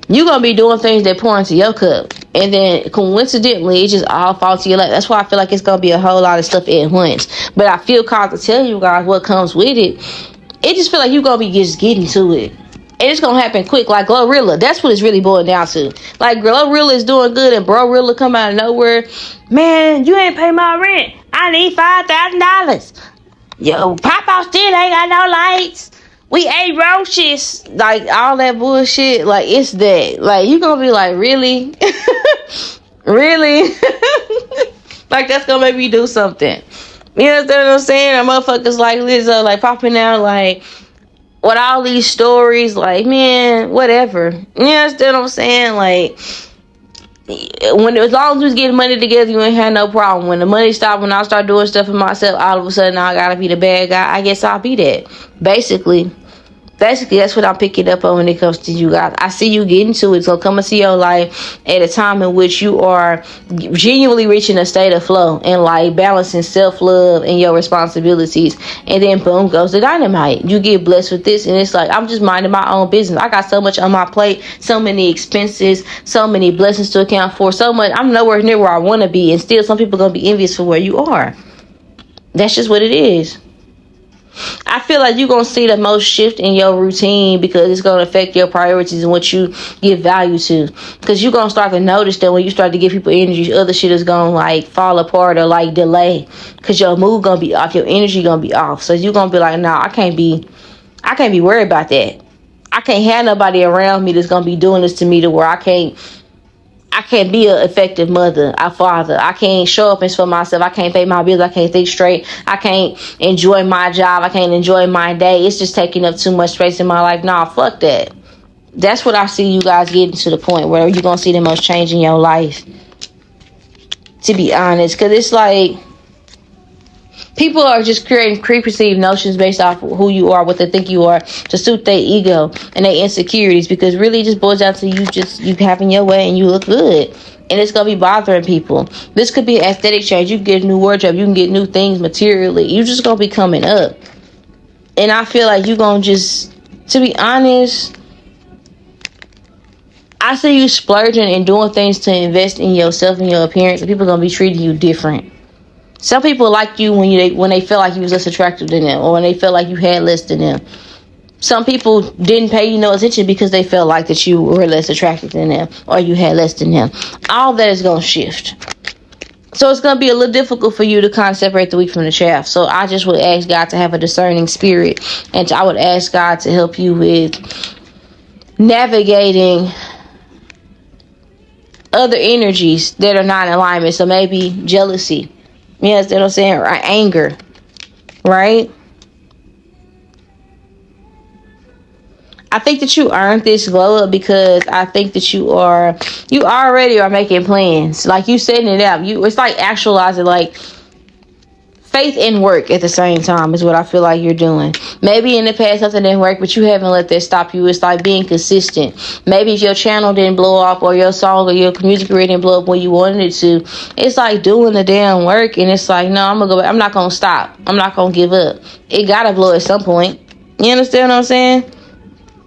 you're going to be doing things that pour into your cup. And then coincidentally, it just all falls to your lap. That's why I feel like it's going to be a whole lot of stuff at once. But I feel called to tell you guys what comes with it. It just feel like you're going to be just getting to it. And it's going to happen quick, like Glorilla. That's what it's really boiling down to. Like, Glorilla is doing good, and Brorilla come out of nowhere. Man, you ain't pay my rent. I need $5,000. Yo, Papa still ain't got no lights. We ate roaches. Like, all that bullshit. Like, it's that. Like, you gonna be like, really? Really? Like, that's gonna make me do something. You understand what I'm saying? And motherfuckers like Lizzo, like, popping out, like, with all these stories. Like, man, whatever. You understand what I'm saying? Like, as long as we was getting money together, you ain't had no problem. When the money stopped, when I start doing stuff for myself, all of a sudden I gotta be the bad guy. I guess I'll be that. Basically, that's what I'm picking up on when it comes to you guys. I see you getting to it. So come into your life at a time in which you are genuinely reaching a state of flow and like balancing self-love and your responsibilities. And then boom goes the dynamite. You get blessed with this, and it's like, I'm just minding my own business. I got so much on my plate, so many expenses, so many blessings to account for, so much. I'm nowhere near where I want to be, and still some people going to be envious for where you are. That's just what it is. I feel like you're going to see the most shift in your routine because it's going to affect your priorities and what you give value to. Because you're going to start to notice that when you start to give people energy, other shit is going to like fall apart or like delay. Because your mood going to be off, your energy going to be off. So you're going to be like, nah, I can't be worried about that. I can't have nobody around me that's going to be doing this to me to where I can't be an effective mother, a father. I can't show up and for myself. I can't pay my bills. I can't think straight. I can't enjoy my job. I can't enjoy my day. It's just taking up too much space in my life. Nah, fuck that. That's what I see you guys getting to the point where you're going to see the most change in your life. To be honest. Because it's like people are just creating preconceived notions based off of who you are, what they think you are, to suit their ego and their insecurities. Because really, it just boils down to you having your way and you look good, and it's gonna be bothering people. This could be an aesthetic change. You can get a new wardrobe, you can get new things materially. You just gonna be coming up, and I feel like you gonna just, to be honest, I see you splurging and doing things to invest in yourself and your appearance, and people gonna be treating you different. Some people like you when they feel like you was less attractive than them, or when they felt like you had less than them. Some people didn't pay you no attention because they felt like that you were less attractive than them, or you had less than them. All that is going to shift. So it's going to be a little difficult for you to kind of separate the wheat from the chaff. So I just would ask God to have a discerning spirit, and I would ask God to help you with navigating other energies that are not in alignment. So maybe jealousy. You understand what I'm saying? Or anger, right? I think that you earned this glow up because I think that you already are making plans. Like, you setting it out. It's like actualizing, like, faith and work at the same time is what I feel like you're doing. Maybe in the past something didn't work, but you haven't let that stop you. It's like being consistent. Maybe if your channel didn't blow up, or your song or your music career didn't blow up when you wanted it to, it's like doing the damn work, and it's like, no, I'm gonna go back. I'm not gonna stop. I'm not gonna give up. It gotta blow at some point. You understand what I'm saying?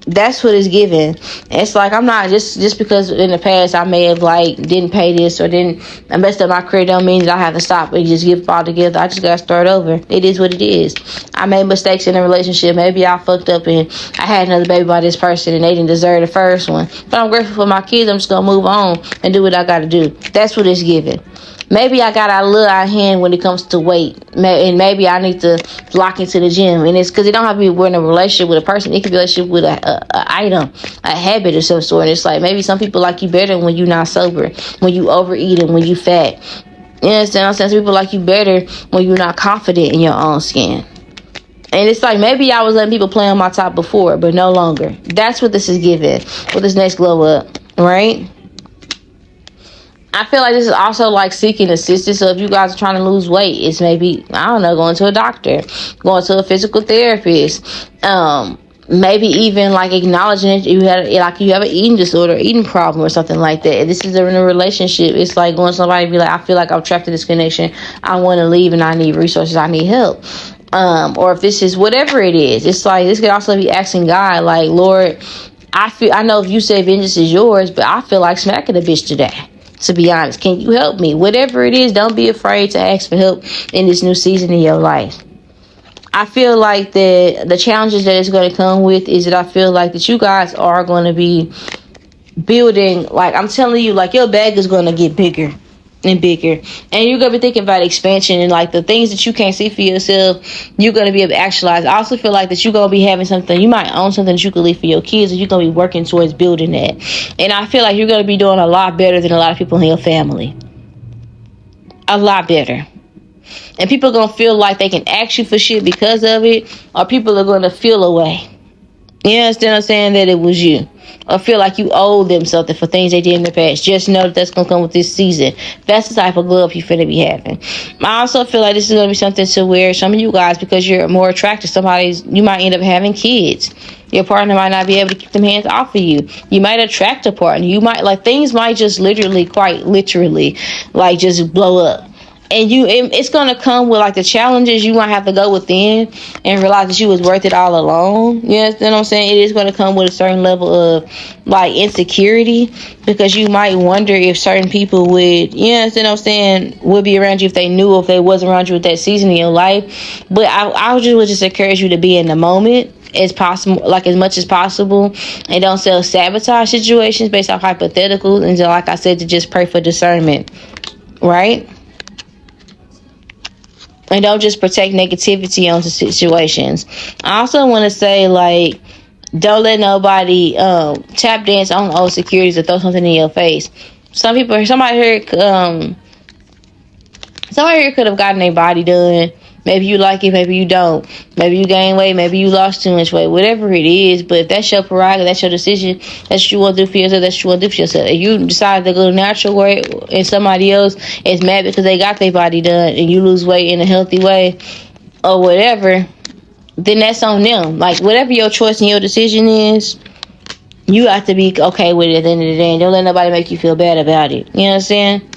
That's what it's giving. It's like, I'm not just because in the past I may have like didn't pay this or I messed up my career, don't mean that I have to stop and just give up altogether. I just gotta start over. It is what it is. I made mistakes in a relationship. Maybe I fucked up and I had another baby by this person and they didn't deserve the first one. But I'm grateful for my kids. I'm just gonna move on and do what I gotta do. That's what it's giving. Maybe I got a little out of hand when it comes to weight, and maybe I need to lock into the gym. And it's because it don't have to be we're in a relationship with a person. It could be a relationship with a item, a habit of some sort. And it's like, maybe some people like you better when you're not sober, when you overeat, and when you fat. You understand what I'm saying? Some people like you better when you're not confident in your own skin. And it's like, maybe I was letting people play on my top before, but no longer. That's what this is giving with this next glow up, right? I feel like this is also like seeking assistance. So if you guys are trying to lose weight, it's maybe, I don't know, going to a doctor, going to a physical therapist, maybe even like acknowledging that you have an eating disorder, eating problem, or something like that. If this is in a relationship, it's like going to somebody and be like, I feel like I'm trapped in this connection. I want to leave and I need resources. I need help. Or if this is whatever it is, it's like this could also be asking God, like, Lord, I know if you say vengeance is yours, but I feel like smacking a bitch today. To be honest, can you help me? Whatever it is, don't be afraid to ask for help in this new season in your life. I feel like the challenges that it's going to come with is that I feel like that you guys are going to be building, like I'm telling you, like your bag is going to get bigger and bigger, and you're gonna be thinking about expansion, and like the things that you can't see for yourself, you're gonna be able to actualize. I also feel like that you're gonna be having something, you might own something that you could leave for your kids, and you're gonna be working towards building that. And I feel like you're gonna be doing a lot better than a lot of people in your family, a lot better. And people are gonna feel like they can ask you for shit because of it, or people are gonna feel away. You understand what I'm saying? That it was you. Or feel like you owe them something for things they did in the past. Just know that that's going to come with this season. That's the type of glow up you're finna be having. I also feel like this is going to be something to where some of you guys, because you're more attractive, you might end up having kids. Your partner might not be able to keep them hands off of you. You might attract a partner. You might, like, things might just quite literally, like, just blow up. And it's going to come with, like, the challenges. You might have to go within and realize that you was worth it all alone. You understand what I'm saying? It is going to come with a certain level of, like, insecurity, because you might wonder if certain people would, you understand what I'm saying, would be around you if they knew, if they wasn't around you at that season in your life. But I would just encourage you to be in the moment as possible, like as much as possible, and don't self-sabotage situations based off hypotheticals. And like I said, to just pray for discernment, right? And don't just protect negativity on situations. I also want to say, like, don't let nobody tap dance on old securities or throw something in your face. Somebody here could have gotten their body done. Maybe you like it, maybe you don't. Maybe you gain weight, maybe you lost too much weight. Whatever it is, but if that's your prerogative, that's your decision, that's what you want to do for yourself, that's what you want to do for yourself. If you decide to go natural way and somebody else is mad because they got their body done and you lose weight in a healthy way or whatever, then that's on them. Like, whatever your choice and your decision is, you have to be okay with it at the end of the day. And don't let nobody make you feel bad about it. You know what I'm saying?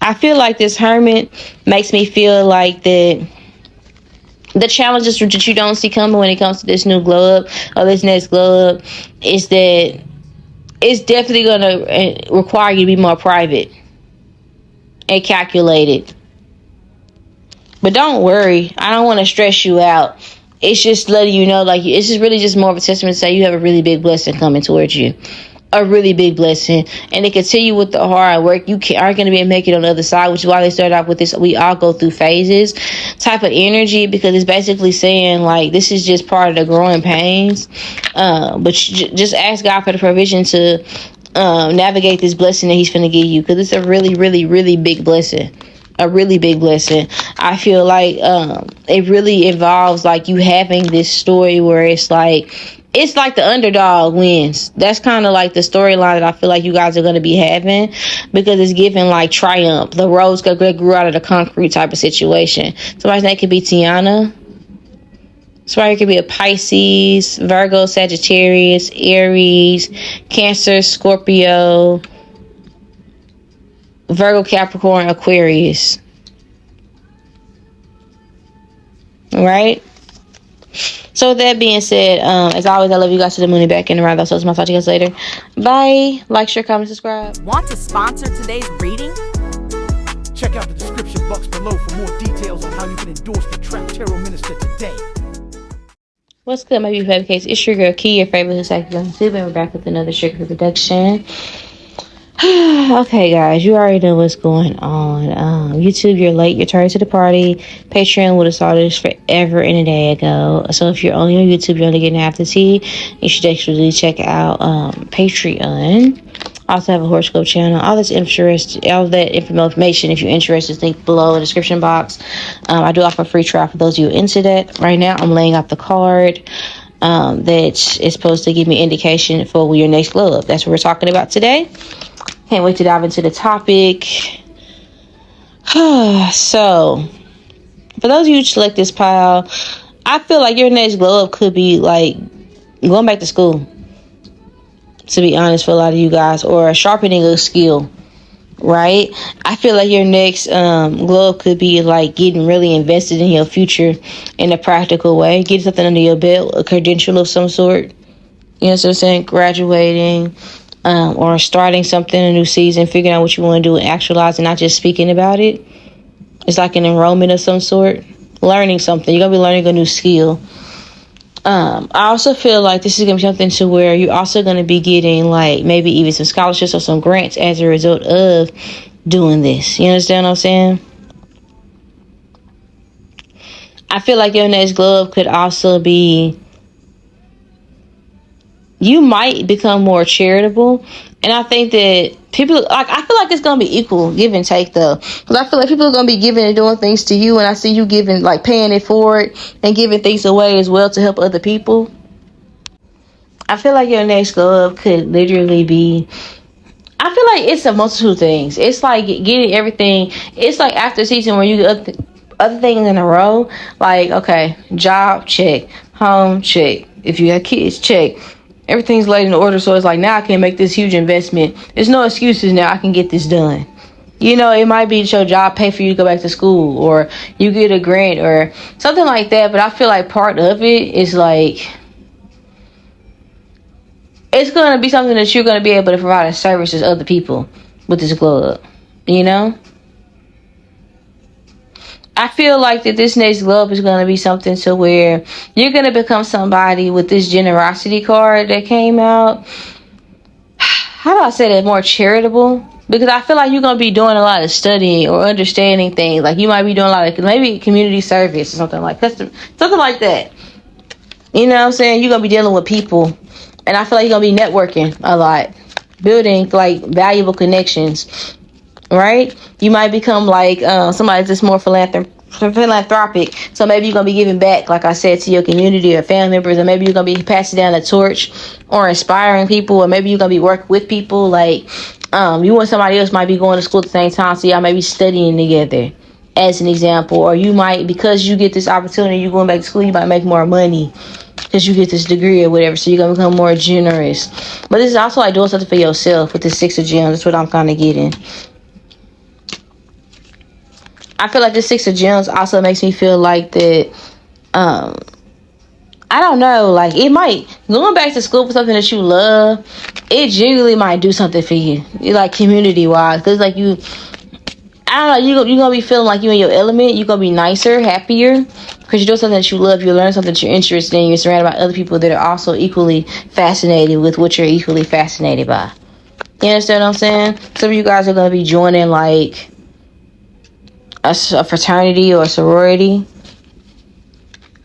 I feel like this Hermit makes me feel like that the challenges that you don't see coming when it comes to this new glow up or this next glow up is that it's definitely going to require you to be more private and calculated. But don't worry. I don't want to stress you out. It's just letting you know, like, it's just really just more of a testament to say you have a really big blessing coming towards you. A really big blessing, and to continue with the hard work. You aren't going to be able to make it on the other side, which is why they started off with this we all go through phases type of energy, because it's basically saying, like, this is just part of the growing pains, but just ask God for the provision to navigate this blessing that he's going to give you, because it's a really, really, really big blessing. A really big blessing. I feel like it really involves, like, you having this story where it's like the underdog wins. That's kind of like the storyline that I feel like you guys are going to be having, because it's giving, like, triumph. The rose grew out of the concrete type of situation. Somebody's name could be Tiana. Somebody could be a Pisces, Virgo, Sagittarius, Aries, Cancer, Scorpio, Virgo, Capricorn, Aquarius. Right? So with that being said, as always, I love you guys to the moon and back and around. So I'll talk to you guys later. Bye. Like, share, comment, subscribe. Want to sponsor today's reading? Check out the description box below for more details on how you can endorse the Trap Tarot Minister today. What's good, my beautiful baby case? It's your girl Key, your favorite who's acting on YouTube, and we're back with another sugar production. Okay, guys, you already know what's going on. YouTube, you're late, you're tardy to the party. Patreon would have started this forever and a day ago. So if you're only on YouTube, you're only getting half the tea. You should actually check out Patreon. I also have a horoscope channel. All that information, if you're interested, link below in the description box. I do offer a free trial for those of you into that. Right now, I'm laying out the card. that is supposed to give me indication for your next glow up. That's what we're talking about today. Can't wait to dive into the topic. So, for those of you who select this pile, I feel like your next glow up could be like going back to school, to be honest, for a lot of you guys, or sharpening a skill, right? I feel like your next glow up could be like getting really invested in your future in a practical way, getting something under your belt, a credential of some sort. You know what I'm saying? Graduating, or starting something, a new season, figuring out what you want to do and actualizing, not just speaking about it. It's like an enrollment of some sort. Learning something. You're going to be learning a new skill. I also feel like this is going to be something to where you're also going to be getting like maybe even some scholarships or some grants as a result of doing this. You understand what I'm saying? I feel like your next glow up could also be, you might become more charitable. And I think that people, like, I feel like it's going to be equal give and take, though. Because I feel like people are going to be giving and doing things to you. And I see you giving, like, paying it forward and giving things away as well to help other people. I feel like your next glow up could literally be, I feel like it's a multitude of things. It's like getting everything. It's like after season where you get other things in a row. Like, okay, job, check. Home, check. If you have kids, check. Everything's laid in order, so it's like now I can make this huge investment. There's no excuses now. I can get this done. You know, it might be that your job pay for you to go back to school, or you get a grant or something like that. But I feel like part of it is like, it's going to be something that you're going to be able to provide a service to other people with this glow up, you know? I feel like that this next glow up is going to be something to where you're going to become somebody with this generosity card that came out. How do I say that? More charitable? Because I feel like you're going to be doing a lot of studying or understanding things. Like you might be doing a lot of maybe community service or something like custom, something like that. You know what I'm saying? You're going to be dealing with people. And I feel like you're going to be networking a lot. Building like valuable connections. Right? You might become like somebody that's more philanthropic. So maybe you're going to be giving back, like I said, to your community or family members. Or maybe you're going to be passing down a torch or inspiring people. Or maybe you're going to be working with people. Like you and somebody else might be going to school at the same time. So y'all may be studying together, as an example. Or you might, because you get this opportunity, you're going back to school, you might make more money because you get this degree or whatever. So you're going to become more generous. But this is also like doing something for yourself with the 6 of Gems. That's what I'm kind of getting. I feel like the 6 of Gems also makes me feel like that, I don't know, like it might, going back to school for something that you love, it genuinely might do something for you. Like community wise. Because like you, I don't know, you're going to be feeling like you in your element. You're going to be nicer, happier. Because you're doing something that you love. You're learning something that you're interested in. You're surrounded by other people that are also equally fascinated with what you're equally fascinated by. You understand what I'm saying? Some of you guys are going to be joining like a fraternity or a sorority.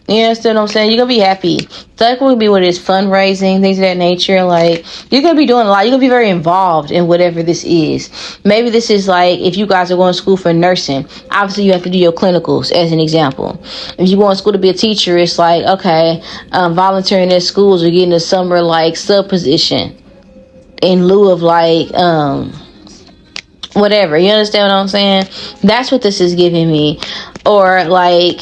You understand what I'm saying? You're going to be happy. So that could be what it is, fundraising, things of that nature. Like, you're going to be doing a lot. You're going to be very involved in whatever this is. Maybe this is like, if you guys are going to school for nursing, obviously you have to do your clinicals, as an example. If you go to school to be a teacher, it's like, okay, volunteering at schools or getting a summer, like, sub position in lieu of, like, whatever. You understand what I'm saying? That's what this is giving me. Or, like,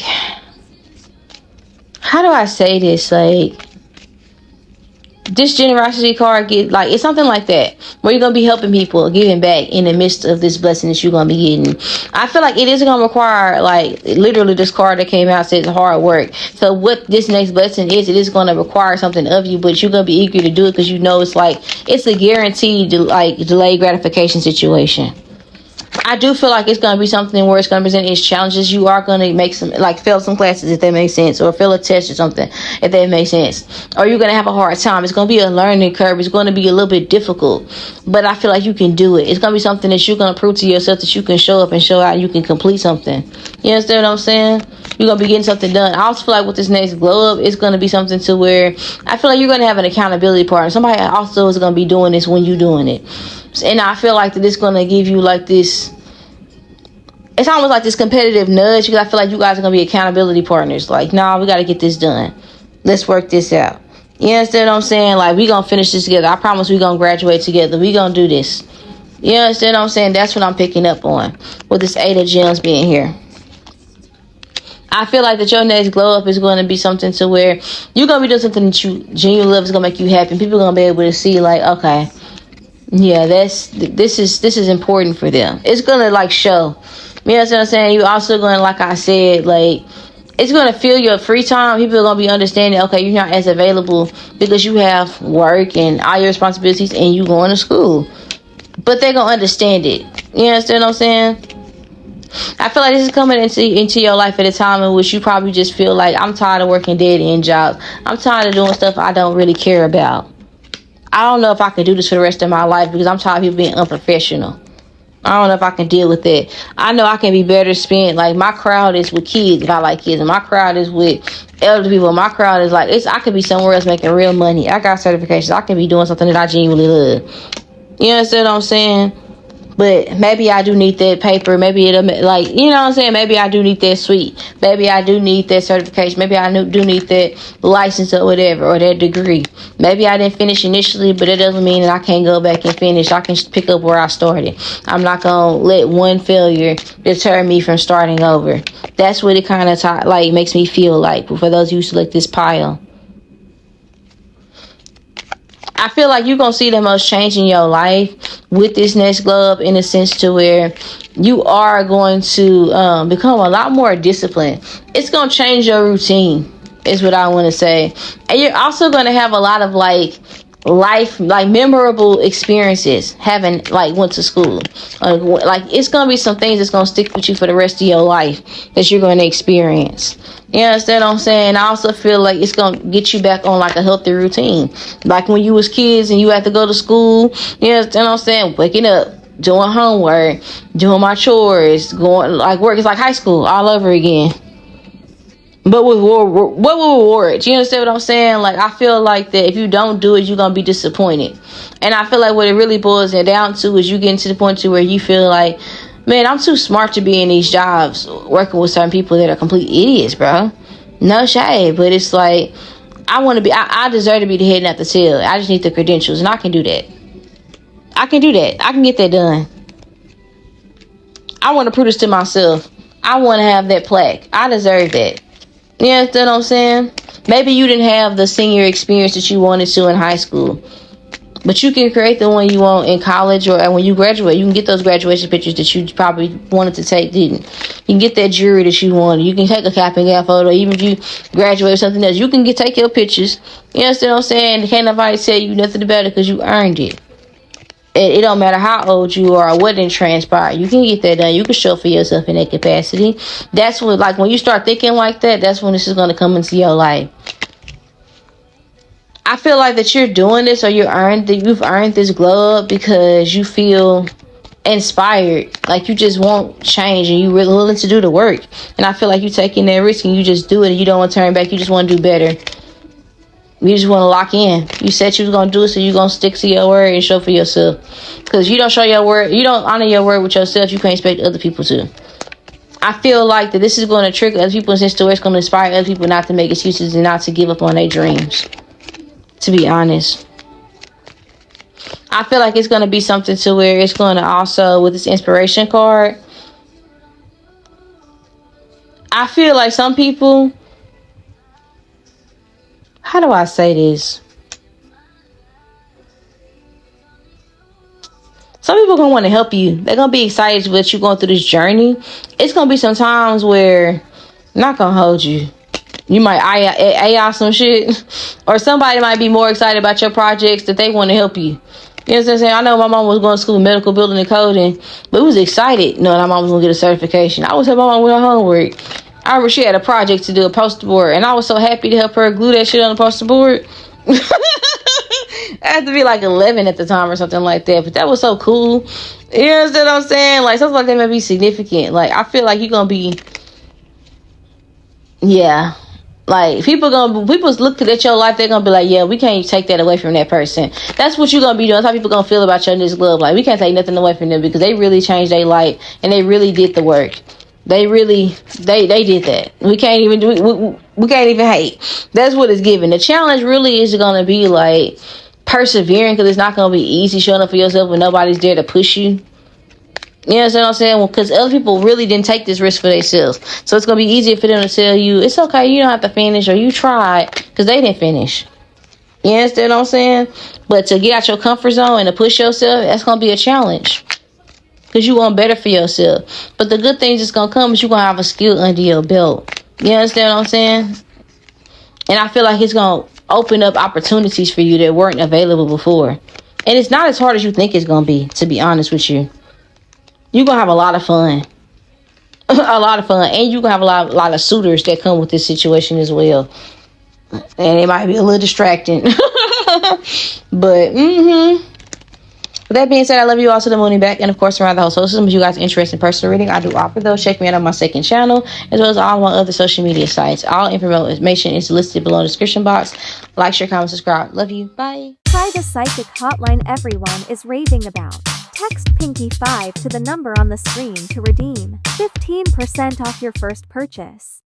how do I say this? Like, this generosity card, get like, it's something like that where you're gonna be helping people, giving back in the midst of this blessing that you're gonna be getting. I feel like it is gonna require, like, literally this card that came out says hard work. So what this next blessing is, it is gonna require something of you, but you're gonna be eager to do it because you know it's like, it's a guaranteed like delayed gratification situation. I do feel like it's going to be something where it's going to present its challenges. You are going to make some, like, fail some classes if that makes sense, or fail a test or something if that makes sense, or you're going to have a hard time. It's going to be a learning curve. It's going to be a little bit difficult, but I feel like you can do it. It's going to be something that you're going to prove to yourself that you can show up and show out and you can complete something. You understand what I'm saying? You're going to be getting something done. I also feel like with this next glow up, it's going to be something to where I feel like you're going to have an accountability partner. Somebody also is going to be doing this when you're doing it. And I feel like that it's going to give you like this, it's almost like this competitive nudge, because I feel like you guys are going to be accountability partners. Like, nah, we got to get this done. Let's work this out. You understand what I'm saying? Like, we gonna finish this together. I promise we gonna graduate together. We gonna do this. You understand what I'm saying? That's what I'm picking up on with this 8 of Gems being here. I feel like that your next glow up is going to be something to where you're going to be doing something that you genuinely love, is going to make you happy. People are going to be able to see, like, okay, yeah, this is important for them. It's going to, like, show. You know what I'm saying? You're also going to, like I said, like, it's going to fill your free time. People are going to be understanding, okay, you're not as available because you have work and all your responsibilities and you going to school. But they're going to understand it. You understand what I'm saying? I feel like this is coming into your life at a time in which you probably just feel like, I'm tired of working dead-end jobs. I'm tired of doing stuff I don't really care about. I don't know if I can do this for the rest of my life because I'm tired of people being unprofessional. I don't know if I can deal with that. I know I can be better spent. Like, my crowd is with kids if I like kids. And my crowd is with elder people. My crowd is like, I could be somewhere else making real money. I got certifications. I can be doing something that I genuinely love. You understand what I'm saying? But maybe I do need that paper. Maybe it'll, like, you know what I'm saying? Maybe I do need that suite. Maybe I do need that certification. Maybe I do need that license or whatever, or that degree. Maybe I didn't finish initially, but it doesn't mean that I can't go back and finish. I can pick up where I started. I'm not going to let one failure deter me from starting over. That's what it kind of like makes me feel like. For those who select this pile, I feel like you're going to see the most change in your life with this next glow up, in a sense to where you are going to become a lot more disciplined. It's going to change your routine, is what I want to say. And you're also going to have a lot of memorable experiences having went to school. Like it's going to be some things that's going to stick with you for the rest of your life that you're going to experience. You understand what I'm saying? I also feel like it's going to get you back on like a healthy routine. Like when you was kids and you had to go to school, you understand what I'm saying? Waking up, doing homework, doing my chores, going like work. It's like high school all over again. But with rewards, you understand what I'm saying? Like, I feel like that if you don't do it, you're going to be disappointed. And I feel like what it really boils it down to is you getting to the point to where you feel like, man, I'm too smart to be in these jobs working with certain people that are complete idiots, bro. No shade, but it's like, I deserve to be the head, not the tail. I just need the credentials, and I can do that. I can do that. I can get that done. I want to prove this to myself. I want to have that plaque. I deserve that. You understand what I'm saying? Maybe you didn't have the senior experience that you wanted to in high school, but you can create the one you want in college or when you graduate. You can get those graduation pictures that you probably wanted to take, didn't. You can get that jewelry that you wanted. You can take a cap and gown photo. Even if you graduate with something else, you can take your pictures. You understand what I'm saying? Can't nobody tell you nothing about it because you earned it. It don't matter how old you are or what didn't transpire. You can get that done. You can show for yourself in that capacity. That's when, like, when you start thinking like that, that's when this is going to come into your life. I feel like that you're doing this or you've earned this glow up because you feel inspired. Like you just want change and you're really willing to do the work. And I feel like you're taking that risk and you just do it and you don't want to turn back. You just want to do better. You just want to lock in. You said you was going to do it, so you're going to stick to your word and show for yourself. Because you don't show your word, you don't honor your word with yourself, you can't expect other people to. I feel like that this is going to trigger other people in this story. It's going to inspire other people not to make excuses and not to give up on their dreams. To be honest. I feel like it's going to be something to where it's going to also, with this inspiration card, I feel like some people, how do I say this? Some people are going to want to help you. They're going to be excited with you going through this journey. It's going to be some times where I'm not going to hold you. You might AI some shit. Or somebody might be more excited about your projects that they want to help you. You know what I'm saying? I know my mom was going to school medical building and coding, but we was excited knowing my mom was going to get a certification. I was helping my mom with her homework. I remember she had a project to do, a poster board, and I was so happy to help her glue that shit on the poster board. I had to be like 11 at the time or something like that, but that was so cool. You know what I'm saying? Like, something like that may be significant. Like, I feel like you're going to be, yeah. Like, people look at your life, they're going to be like, yeah, we can't take that away from that person. That's what you're going to be doing. That's how people going to feel about you in this club. Like, we can't take nothing away from them because they really changed their life and they really did the work. They really, they did that. We can't even we can't even hate. That's what it's given. The challenge really is going to be like persevering, because it's not going to be easy showing up for yourself when nobody's there to push you. You know what I'm saying? Because other people really didn't take this risk for themselves. So it's going to be easier for them to tell you, it's okay, you don't have to finish, or you tried, because they didn't finish. You understand what I'm saying? But to get out your comfort zone and to push yourself, that's going to be a challenge. Because you want better for yourself. But the good things that's going to come is you're going to have a skill under your belt. You understand what I'm saying? And I feel like it's going to open up opportunities for you that weren't available before. And it's not as hard as you think it's going to be honest with you. You're going to have a lot of fun. A lot of fun. And you're going to have a lot of suitors that come with this situation as well. And it might be a little distracting. But, with that being said, I love you all to the moon and back, and of course around the whole social system. If you guys are interested in personal reading, I do offer those. Check me out on my second channel, as well as all my other social media sites. All information is listed below in the description box. Like, share, comment, subscribe. Love you. Bye. Try the psychic hotline everyone is raving about. Text Pinky5 to the number on the screen to redeem 15% off your first purchase.